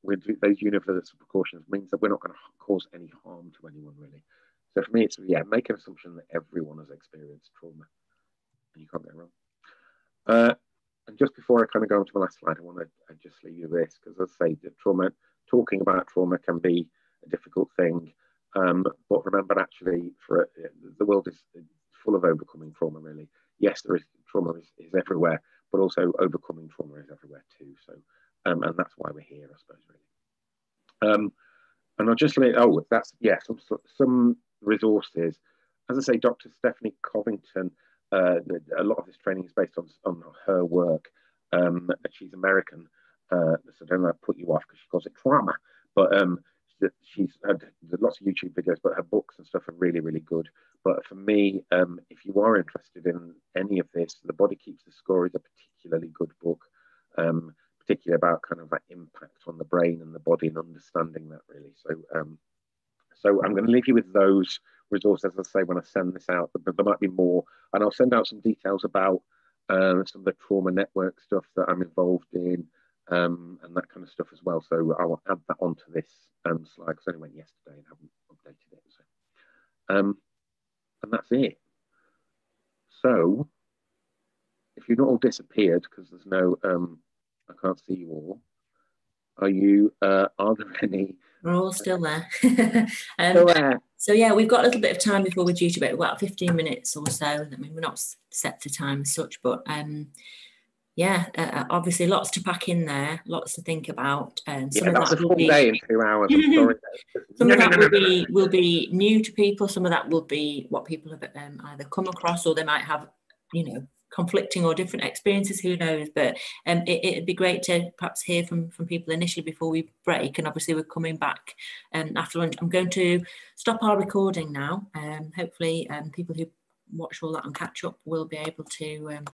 with those universal precautions, means that we're not going to cause any harm to anyone, really. So for me, it's make an assumption that everyone has experienced trauma, and you can't go And just before I kind of go on to my last slide, I want to just leave you this, because as I say, talking about trauma can be a difficult thing. But remember, actually, the world is full of overcoming trauma, really. Yes, there is trauma is everywhere, but also overcoming trauma is everywhere too. So, and that's why we're here, I suppose, really. And I'll just some resources. As I say, Dr. Stephanie Covington, a lot of this training is based on her work. She's American, so don't let put you off because she calls it trauma. But she's had lots of YouTube videos, but her books and stuff are really, really good. But for me, if you are interested in any of this, The Body Keeps the Score is a particularly good book, particularly about kind of that impact on the brain and the body and understanding that, really. So I'm going to leave you with those resources, as I say, when I send this out, but there might be more. And I'll send out some details about some of the trauma network stuff that I'm involved in, and that kind of stuff as well. So I'll add that onto this slide, because I only went yesterday and haven't updated it. So, and that's it. So if you've not all disappeared, because there's no, I can't see you all. Are there any? We're all still there. So yeah, we've got a little bit of time before we're due to bed, about 15 minutes or so. I mean, we're not set to time as such, but obviously lots to pack in there, lots to think about. Some of that's that a full day in 2 hours. I'm sorry. Some of that will be new to people. Some of that will be what people have either come across, or they might have, conflicting or different experiences, who knows. But it'd be great to perhaps hear from people initially before we break, and obviously we're coming back after lunch. I'm going to stop our recording now. Hopefully people who watch all that and catch up will be able to